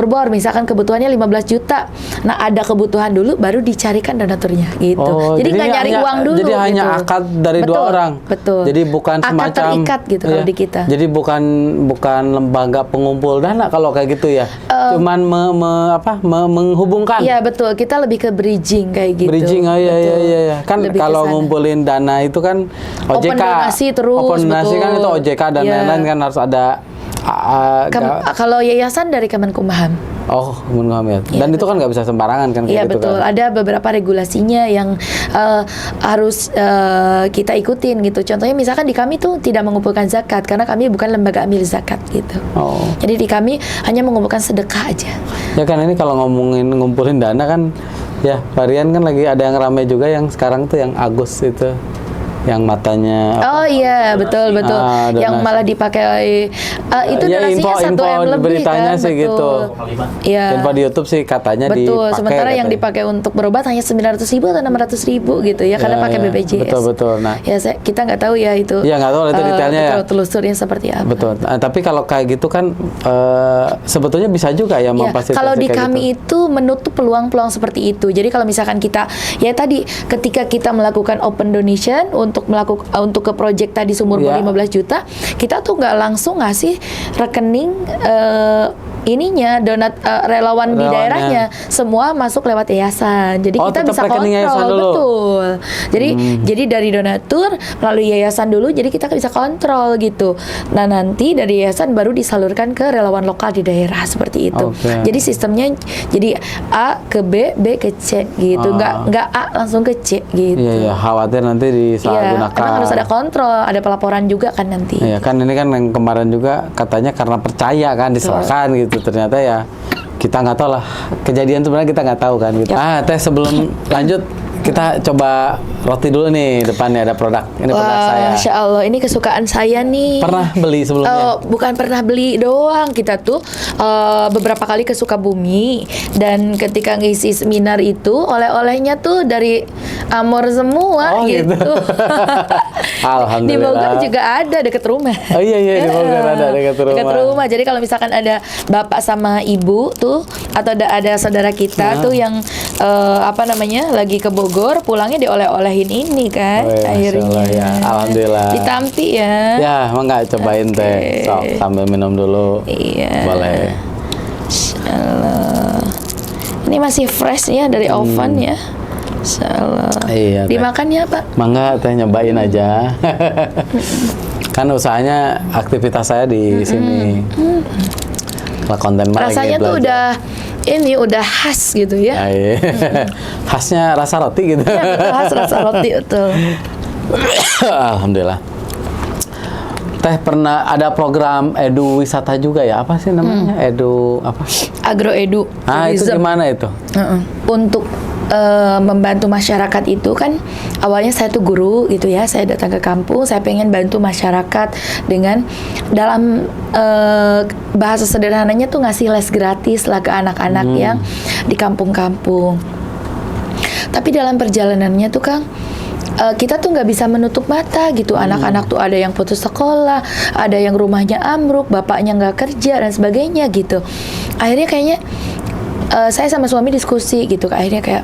bor, misalkan kebutuhannya 15 juta. Nah, ada kebutuhan dulu baru dicarikan donaturnya gitu. Jadi nggak nyari uang dulu. Jadi gitu. hanya akad dari dua orang. Betul. Jadi bukan akad semacam terikat gitu kalau di kita. Jadi bukan lembaga pengumpul dana kalau kayak gitu ya. Cuman menghubungkan. Iya, betul. Kita lebih ke bridging kayak gitu. Bridging, iya. Kan Lebih kalau kesana. ngumpulin dana itu kan OJK. Open donasi terus. Open donasi kan itu OJK dan lain-lain kan harus ada. Kalau yayasan dari Kemenkumham. Oh, Kemenkumham ya. Dan itu kan nggak bisa sembarangan kan? Iya, gitu betul. Kan? Ada beberapa regulasinya yang harus kita ikutin gitu. Contohnya misalkan di kami tuh tidak mengumpulkan zakat karena kami bukan lembaga amil zakat gitu. Oh. Jadi di kami hanya mengumpulkan sedekah aja. Ya kan ini kalau ngomongin ngumpulin dana kan, ya varian kan lagi ada yang ramai juga yang sekarang tuh yang Agus itu. Yang matanya Oh iya, betul. Yang malah dipakai itu ya, donasinya 1 M lebih beritanya kan, sih betul. gitu. Iya. Info di YouTube sih katanya betul. dipakai. Sementara yang katanya. dipakai untuk berobat hanya 900.000 atau 600.000 gitu ya, karena pakai BPJS. Betul. Nah, ya kita nggak tahu ya itu. Iya, nggak tahu itu detailnya ya. Telusurnya seperti apa. Betul. Tapi kalau kayak gitu kan sebetulnya bisa juga ya memfasilitasi. Kalau di kami gitu. itu menutup peluang-peluang seperti itu. Jadi kalau misalkan kita tadi ketika kita melakukan open donation untuk ke project tadi sumur bor 15 juta, kita tuh nggak langsung ngasih rekening relawan di daerahnya, semua masuk lewat yayasan. Jadi kita bisa kontrol, betul. Jadi dari donatur melalui yayasan dulu, jadi kita bisa kontrol gitu. Nah, nanti dari yayasan baru disalurkan ke relawan lokal di daerah seperti itu. Jadi sistemnya jadi A ke B, B ke C gitu. Nggak A langsung ke C gitu. Iya, khawatir nanti disalahgunakan. Emang harus ada kontrol, ada pelaporan juga kan nanti. Iya, kan ini kan yang kemarin juga katanya karena percaya kan diserahkan gitu. Ternyata ya kita nggak tahu lah kejadian sebenarnya, kita nggak tahu kan gitu. Teh sebelum lanjut kita coba roti dulu nih, depannya ada produk. Ini produk Wah, saya. Masya Allah, ini kesukaan saya nih. Pernah beli sebelumnya? Bukan pernah beli doang, kita tuh beberapa kali ke Sukabumi, dan ketika ngisi seminar itu oleh-olehnya tuh dari Amor semua Oh, gitu. gitu. Di Alhamdulillah. Bogor juga ada deket rumah. Oh iya, di Bogor ada dekat rumah. Dekat rumah. Jadi kalau misalkan ada bapak sama ibu tuh, atau ada saudara kita tuh yang lagi ke Bogor, pulangnya dioleh-olehin ini kan, Oh, iya, Masya akhirnya. Allah, ya. Alhamdulillah. Ditampi ya. Ya, emang nggak cobain teh. Sok, sambil minum dulu. Iya. Boleh. Insyaallah. Ini masih fresh ya dari oven ya. Insyaallah. Iya, Teh. Dimakan ya Pak? Mangga teh nyobain aja. Kan usahanya aktivitas saya di sini. Kalau konten mah lagi Rasanya tuh belajar. udah khas gitu ya. Ah, iya. Khasnya rasa roti gitu. Ya, betul, khas rasa roti betul. Alhamdulillah. Teh pernah ada program edu wisata juga ya? Apa sih namanya? Edu apa? Agroedu. Ah, itu tourism. gimana itu? Untuk membantu masyarakat itu kan awalnya saya tuh guru gitu ya, saya datang ke kampung, saya pengen bantu masyarakat dengan dalam bahasa sederhananya tuh ngasih les gratis lah ke anak-anak yang di kampung-kampung. Tapi dalam perjalanannya tuh Kang, kita tuh nggak bisa menutup mata gitu. Anak-anak tuh ada yang putus sekolah, ada yang rumahnya ambruk, bapaknya nggak kerja dan sebagainya gitu. Akhirnya kayaknya saya sama suami diskusi gitu, akhirnya kayak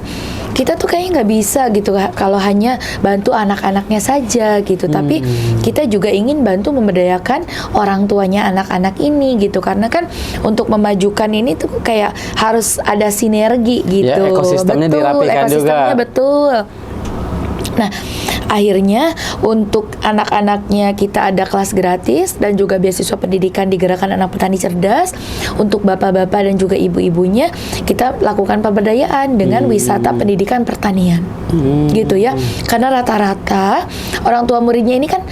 kita tuh kayaknya nggak bisa gitu kalau hanya bantu anak-anaknya saja gitu, tapi kita juga ingin bantu memberdayakan orang tuanya anak-anak ini gitu, karena kan untuk memajukan ini tuh kayak harus ada sinergi gitu. Ya, ekosistemnya dirapikan ekosistemnya juga. betul. Nah, akhirnya untuk anak-anaknya kita ada kelas gratis dan juga beasiswa pendidikan di Gerakan Anak Petani Cerdas. Untuk bapak-bapak dan juga ibu-ibunya kita lakukan pemberdayaan dengan wisata pendidikan pertanian. Gitu ya. Karena rata-rata orang tua muridnya ini kan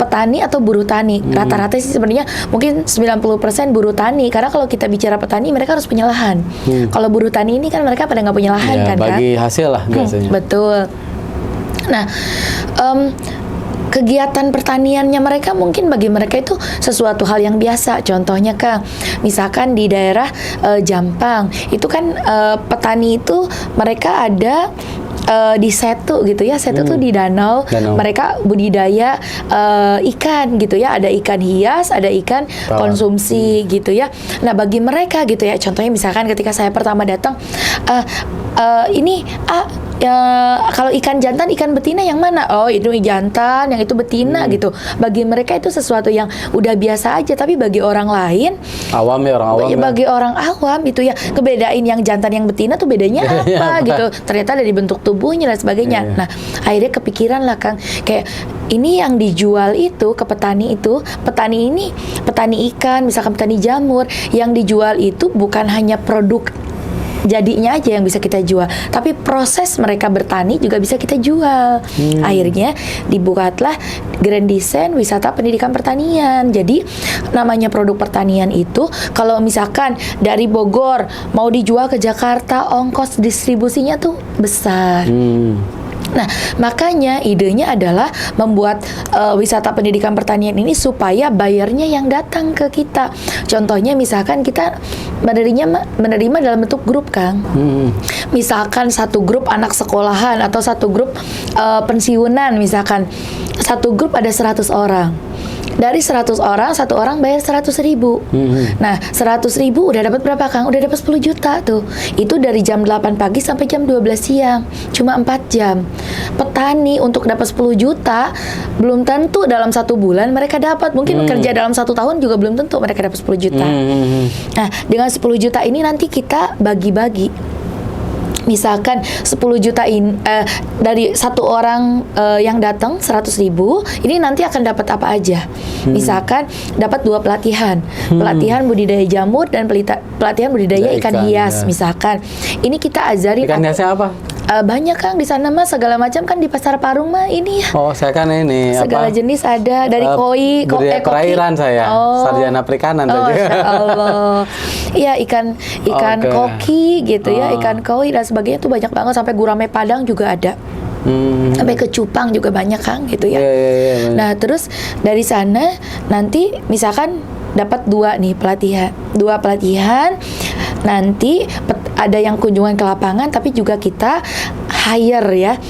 petani atau buruh tani. Rata-rata sih sebenarnya mungkin 90% buruh tani, karena kalau kita bicara petani mereka harus punya lahan. Kalau buruh tani ini kan mereka pada nggak punya lahan Ya, kan. bagi hasil lah biasanya. Betul. Nah, kegiatan pertaniannya mereka mungkin bagi mereka itu sesuatu hal yang biasa. Contohnya Kang, misalkan di daerah Jampang, itu kan petani itu mereka ada di Setu gitu ya. Setu tuh di danau. Mereka budidaya ikan gitu ya. Ada ikan hias, ada ikan konsumsi gitu ya. Nah, bagi mereka gitu ya, contohnya misalkan ketika saya pertama datang, kalau ikan jantan, ikan betina yang mana? Oh, itu jantan, yang itu betina gitu. Bagi mereka itu sesuatu yang udah biasa aja, tapi bagi orang lain, Awam ya, orang awam. bagi orang awam itu ya, kebedain yang jantan yang betina tuh bedanya apa gitu. Ternyata dari bentuk tubuhnya dan sebagainya. Nah, akhirnya kepikiran lah Kang, kayak ini yang dijual itu ke petani itu, petani ini petani ikan, misalkan petani jamur, yang dijual itu bukan hanya produk jadinya aja yang bisa kita jual, tapi proses mereka bertani juga bisa kita jual. Akhirnya dibuatlah Grand Design Wisata Pendidikan Pertanian. Jadi namanya produk pertanian itu kalau misalkan dari Bogor mau dijual ke Jakarta, ongkos distribusinya tuh besar. Nah, makanya idenya adalah membuat wisata pendidikan pertanian ini supaya bayarnya yang datang ke kita. Contohnya misalkan kita menerima dalam bentuk grup, Kang. Misalkan satu grup anak sekolahan atau satu grup pensiunan, misalkan satu grup ada 100 orang. Dari 100 orang, satu orang bayar 100.000. Nah, 100.000 udah dapat berapa, Kang? Udah dapat 10 juta tuh. Itu dari jam 8 pagi sampai jam 12 siang. Cuma 4 jam. Petani untuk dapat 10 juta belum tentu dalam 1 bulan mereka dapat. Mungkin kerja dalam 1 tahun juga belum tentu mereka dapat 10 juta. Nah, dengan 10 juta ini nanti kita bagi-bagi. Misalkan 10 juta dari satu orang yang datang 100.000, ini nanti akan dapat apa aja? Misalkan dapat 2 pelatihan, pelatihan budidaya jamur dan pelatihan budidaya ikan hias. Misalkan ini kita ajarin ikan hiasnya apa? Banyak, Kang, di sana mah segala macam kan, di pasar Parung mah ini ya. Oh, saya kan ini segala jenis ada, dari koi, budidaya koki. perairan saya, sarjana perikanan Oh, tadi. Masya Allah. Iya, ikan Oke. koki gitu ya, Ah. ikan koi dan sebagainya tuh banyak banget, sampai gurame Padang juga ada. Sampai ke cupang juga banyak Kang gitu ya. Iya, banyak. Nah terus dari sana nanti misalkan dapat dua pelatihan, nanti ada yang kunjungan ke lapangan, tapi juga kita hire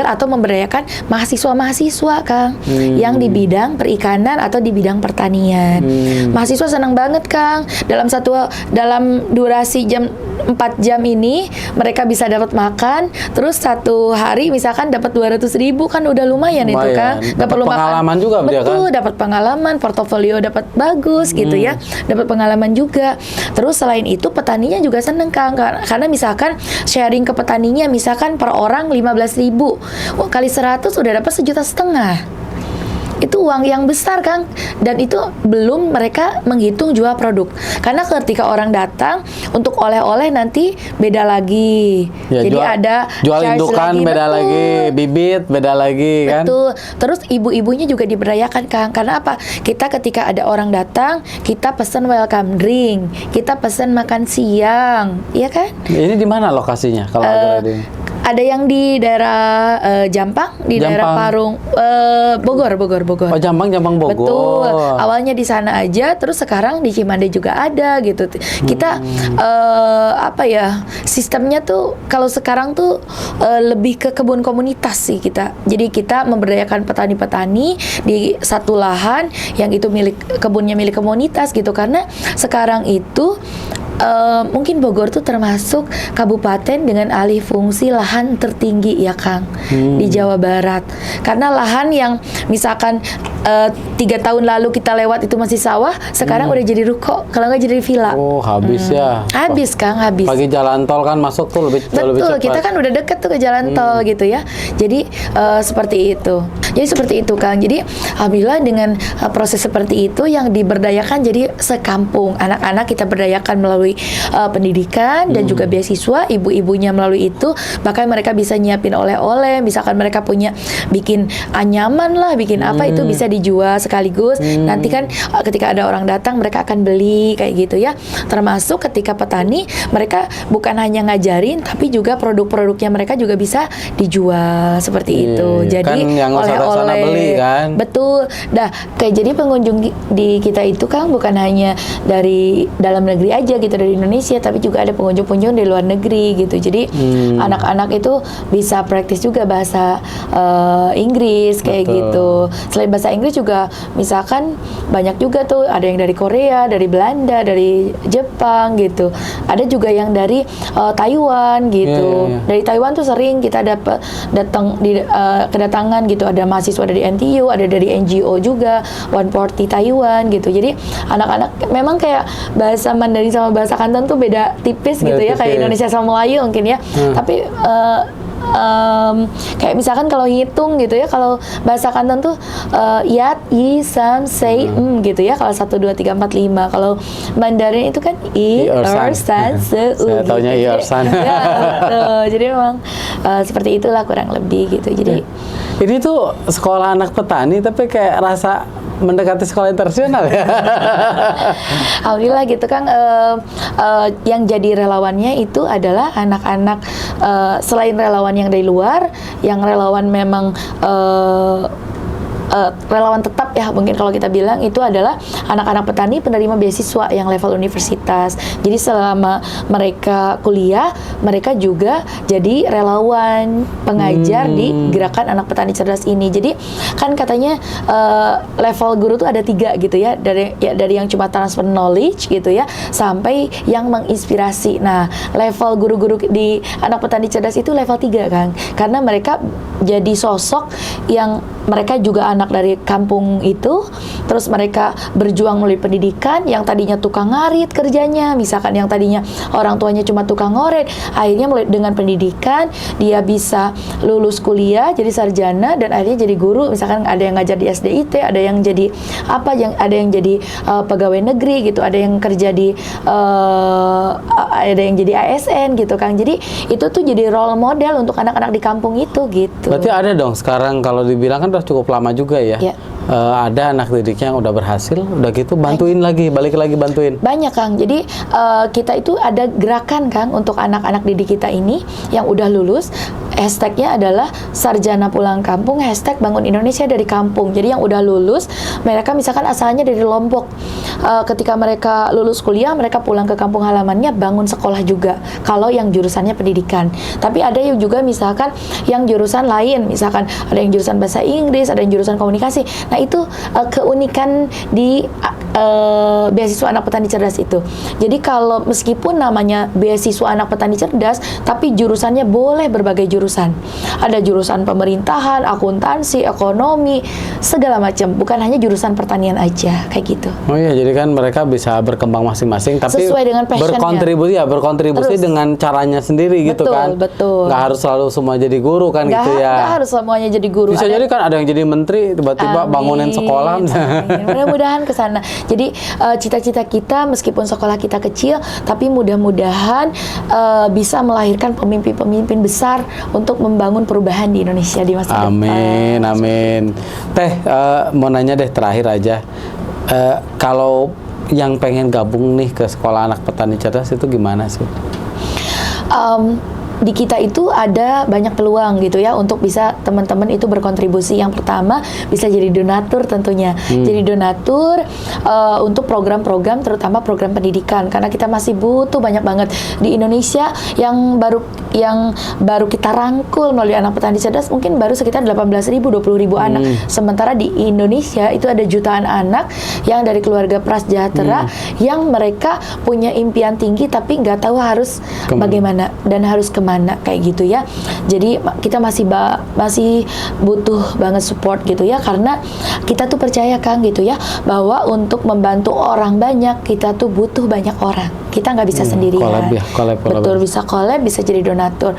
atau memberdayakan mahasiswa Kang yang di bidang perikanan atau di bidang pertanian. Mahasiswa senang banget Kang, dalam durasi 4 jam ini mereka bisa dapat makan, terus satu hari misalkan dapat 200.000, kan udah lumayan itu Kang. Nggak Dapat perlu pengalaman juga dia, kan? Betul, dapat pengalaman, portofolio dapat bagus gitu ya, dapat pengalaman juga. Terus selain itu petaninya juga seneng Kang, karena misalkan sharing ke petaninya, misalkan per orang 15.000, kali 100 udah dapat 1,5 juta. Itu uang yang besar Kang, dan itu belum mereka menghitung jual produk, karena ketika orang datang untuk oleh-oleh nanti beda lagi. Ya, Jadi ada jual charge indukan lagi, beda betul. lagi, bibit beda lagi kan. Betul. Terus ibu-ibunya juga diberdayakan Kang. Karena apa? Kita ketika ada orang datang, kita pesan welcome drink, kita pesan makan siang, iya kan? Ini di mana lokasinya kalau ada ini? Ada yang di daerah Jampang, di daerah Jampang. Parung, Bogor. Oh, Jampang Bogor. Betul. Awalnya di sana aja, terus sekarang di Cimande juga ada gitu. Kita sistemnya tuh kalau sekarang tuh lebih ke kebun komunitas sih kita. Jadi kita memberdayakan petani-petani di satu lahan yang itu kebunnya milik komunitas gitu. Karena sekarang itu mungkin Bogor tuh termasuk kabupaten dengan alih fungsi lahan tertinggi ya Kang di Jawa Barat. Karena lahan yang misalkan 3 tahun lalu kita lewat itu masih sawah, sekarang udah jadi ruko, kalau nggak jadi villa. Oh, habis ya. Habis Kang, habis. Pagi jalan tol kan masuk tuh lebih Betul, cepat. kita kan udah deket tuh ke jalan tol gitu ya. Jadi seperti itu. Jadi seperti itu Kang. Jadi alhamdulillah dengan proses seperti itu yang diberdayakan, jadi sekampung anak-anak kita berdayakan melalui pendidikan dan juga beasiswa, ibu-ibunya melalui itu, bahkan mereka bisa nyiapin oleh-oleh, misalkan mereka punya bikin anyaman lah, bikin apa itu bisa dijual sekaligus. Nanti kan ketika ada orang datang mereka akan beli kayak gitu ya. Termasuk ketika petani, mereka bukan hanya ngajarin tapi juga produk-produknya mereka juga bisa dijual seperti itu. Iya. Jadi Kan yang sana beli kan. Betul. Dah kayak jadi pengunjung di kita itu Kang bukan hanya dari dalam negeri aja gitu, dari Indonesia, tapi juga ada pengunjung-pengunjung dari luar negeri gitu. Jadi anak-anak itu bisa praktis juga bahasa Inggris kayak Betul. gitu. Selain bahasa Inggris juga misalkan banyak juga tuh, ada yang dari Korea, dari Belanda, dari Jepang gitu. Ada juga yang dari Taiwan gitu. Iya. Dari Taiwan tuh sering kita kedatangan gitu, ada mahasiswa dari NTU, ada dari NGO juga, 140 Taiwan gitu. Jadi anak-anak memang kayak bahasa Mandarin sama bahasa Kanton tuh beda tipis gitu ya, kayak tipis. Indonesia sama Melayu mungkin ya. Tapi kayak misalkan kalau hitung gitu ya, kalau bahasa Kanton tuh yat, yi, sam, sei, gitu ya. Kalau 1, 2, 3, 4, 5. Kalau Mandarin itu kan i, er, san, se, u. Saya taunya i, er, san. Ya, betul. Jadi memang seperti itulah kurang lebih gitu. Jadi Ini tuh sekolah anak petani tapi kayak rasa mendekati sekolah internasional ya. alhamdulillah gitu Kang, yang jadi relawannya itu adalah anak-anak, selain relawan yang dari luar, yang relawan memang relawan tetap ya, mungkin kalau kita bilang itu adalah anak-anak petani penerima beasiswa yang level universitas. Jadi selama mereka kuliah, mereka juga jadi relawan pengajar di gerakan anak petani cerdas ini. Jadi kan katanya level guru tuh ada 3 gitu ya, dari yang cuma transfer knowledge gitu ya, sampai yang menginspirasi. Nah, level guru-guru di anak petani cerdas itu level 3 Kang, karena mereka jadi sosok yang mereka juga anak dari kampung itu, terus mereka berjuang melalui pendidikan. Yang tadinya tukang ngarit kerjanya, misalkan yang tadinya orang tuanya cuma tukang ngoret, akhirnya dengan pendidikan dia bisa lulus kuliah jadi sarjana dan akhirnya jadi guru. Misalkan ada yang ngajar di SDIT, ada yang jadi ada yang jadi pegawai negeri gitu, ada yang kerja di ada yang jadi ASN gitu Kang. Jadi itu tuh jadi role model untuk anak-anak di kampung itu gitu. Berarti ada dong sekarang, kalau dibilang kan udah cukup lama juga ya. Ya. ada anak didiknya yang udah berhasil, udah gitu bantuin lagi, balik lagi bantuin. Banyak Kang, jadi kita itu ada gerakan Kang untuk anak-anak didik kita ini yang udah lulus. Hashtagnya adalah sarjana pulang kampung, hashtag bangun Indonesia dari kampung. Jadi yang udah lulus, mereka misalkan asalnya dari Lombok, ketika mereka lulus kuliah, mereka pulang ke kampung halamannya, bangun sekolah juga, kalau yang jurusannya pendidikan. Tapi ada yang juga misalkan yang jurusan lain, misalkan ada yang jurusan bahasa Inggris, ada yang jurusan komunikasi. Nah itu keunikan di beasiswa anak petani cerdas itu. Jadi kalau meskipun namanya beasiswa anak petani cerdas, tapi jurusannya boleh berbagai jurusan. Ada jurusan pemerintahan, akuntansi, ekonomi, segala macam. Bukan hanya jurusan pertanian aja, kayak gitu. Oh iya, jadi kan mereka bisa berkembang masing-masing, tapi sesuai dengan passionnya. berkontribusi Terus, dengan caranya sendiri gitu kan. Betul. Nggak harus selalu semua jadi guru kan gitu ya. Nggak harus semuanya jadi guru. Bisa jadi kan ada yang jadi menteri, tiba-tiba bangunin sekolah. Amin. Mudah-mudahan ke sana. Jadi cita-cita kita meskipun sekolah kita kecil, tapi mudah-mudahan bisa melahirkan pemimpin-pemimpin besar untuk membangun perubahan di Indonesia di masa depan. Amin, amin. Teh, mau nanya deh terakhir aja. Kalau yang pengen gabung nih ke sekolah anak petani cerdas itu gimana sih? Di kita itu ada banyak peluang gitu ya untuk bisa teman-teman itu berkontribusi. Yang pertama bisa jadi donatur tentunya. Jadi donatur untuk program-program, terutama program pendidikan, karena kita masih butuh banyak banget di Indonesia yang baru kita rangkul melalui anak petani cerdas mungkin baru sekitar 18.000, 20.000 anak. Sementara di Indonesia itu ada jutaan anak yang dari keluarga prasejahtera yang mereka punya impian tinggi tapi nggak tahu harus bagaimana dan harus kemana kayak gitu ya. Jadi kita masih butuh banget support gitu ya, karena kita tuh percaya Kang gitu ya, bahwa untuk membantu orang banyak kita tuh butuh banyak orang. Kita nggak bisa sendirian. Collab. Betul, bisa collab, bisa jadi donatur.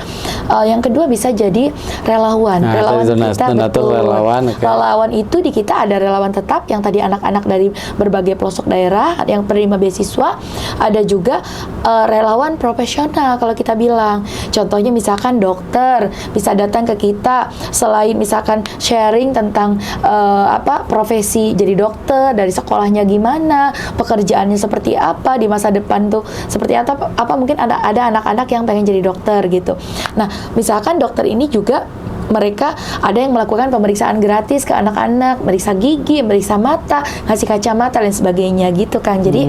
Yang kedua bisa jadi relawan. Nah, Relawan kita donatur, betul. relawan, okay. Relawan itu di kita ada relawan tetap yang tadi anak-anak dari berbagai pelosok daerah yang penerima beasiswa. Ada juga relawan profesional kalau kita bilang. Contohnya misalkan dokter bisa datang ke kita, selain misalkan sharing tentang profesi jadi dokter, dari sekolahnya gimana, pekerjaannya seperti apa di masa depan tuh seperti apa mungkin ada anak-anak yang pengen jadi dokter gitu. Nah, misalkan dokter ini juga mereka ada yang melakukan pemeriksaan gratis ke anak-anak, meriksa gigi, meriksa mata, ngasih kacamata dan sebagainya gitu kan. Jadi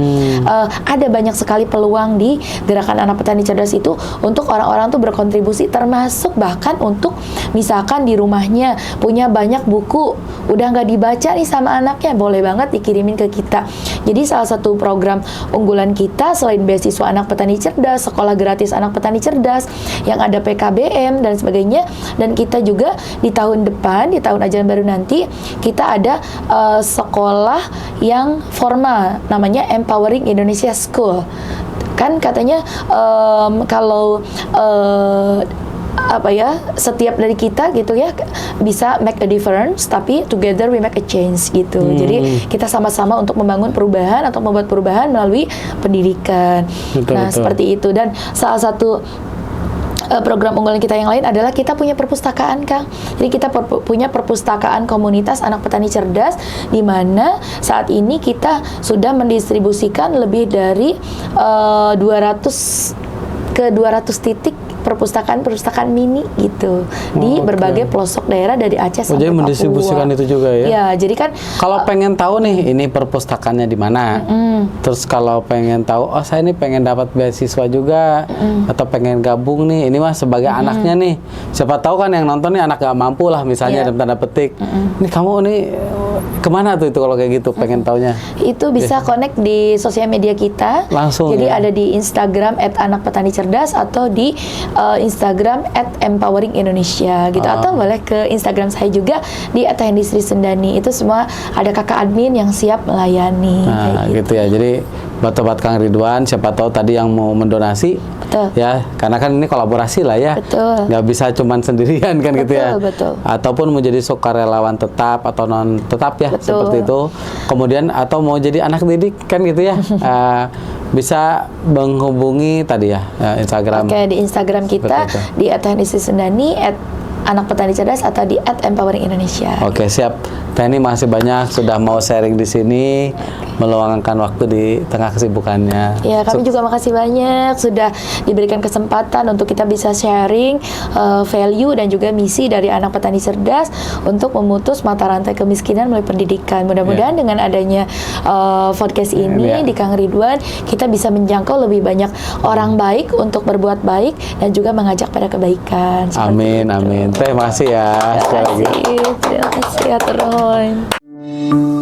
ada banyak sekali peluang di gerakan anak petani cerdas itu untuk orang-orang tuh berkontribusi, termasuk bahkan untuk misalkan di rumahnya punya banyak buku udah nggak dibaca nih sama anaknya, boleh banget dikirimin ke kita. Jadi salah satu program unggulan kita selain beasiswa anak petani cerdas, sekolah gratis anak petani cerdas yang ada PKBM dan sebagainya, dan kita juga di tahun depan, di tahun ajaran baru nanti kita ada sekolah yang formal namanya Empowering Indonesia School. Kan katanya kalau setiap dari kita gitu ya bisa make a difference, tapi together we make a change gitu. Jadi kita sama-sama untuk membangun perubahan atau membuat perubahan melalui pendidikan. Betul. Seperti itu. Dan salah satu program unggulan kita yang lain adalah kita punya perpustakaan, Kang. Jadi kita punya perpustakaan komunitas anak petani cerdas, di mana saat ini kita sudah mendistribusikan lebih dari 200 titik perpustakaan mini gitu di berbagai pelosok daerah dari Aceh sampai Papua. Jadi mendistribusikan itu juga ya? Ya, jadi kan kalau pengen tahu nih ini perpustakaannya di mana, terus kalau pengen tahu, oh saya ini pengen dapat beasiswa juga, atau pengen gabung nih, ini mah sebagai anaknya nih, siapa tahu kan yang nonton nih anak gak mampu lah misalnya, dalam tanda petik, ini kamu nih kemana tuh itu kalau kayak gitu pengen taunya? Itu bisa connect di sosial media kita langsung. Jadi ya? ada di Instagram @anakpetanicerdas atau di Instagram @empoweringIndonesia gitu, atau boleh ke Instagram saya juga di @hendisrisendani. Itu semua ada kakak admin yang siap melayani. Nah, gitu ya. Jadi buat Kang Ridwan, siapa tahu tadi yang mau mendonasi, ya, karena kan ini kolaborasi lah ya. Betul. Nggak bisa cuman sendirian kan gitu ya. Betul. Ataupun mau jadi sukarelawan tetap atau non tetap ya, seperti itu. Kemudian atau mau jadi anak didik kan gitu ya. Bisa menghubungi tadi ya Instagram. Oke, di Instagram kita di @hendisrisendani Anak Petani Cerdas atau di @empoweringindonesia. Oke, siap. Penny, masih banyak sudah mau sharing di sini, meluangkan waktu di tengah kesibukannya. Ya, kami juga makasih banyak sudah diberikan kesempatan untuk kita bisa sharing value dan juga misi dari Anak Petani Cerdas untuk memutus mata rantai kemiskinan melalui pendidikan. Mudah-mudahan dengan adanya podcast ini di Kang Ridwan, kita bisa menjangkau lebih banyak orang baik untuk berbuat baik dan juga mengajak pada kebaikan. Amin, amin. Terima kasih ya. Terima kasih ya, Terun.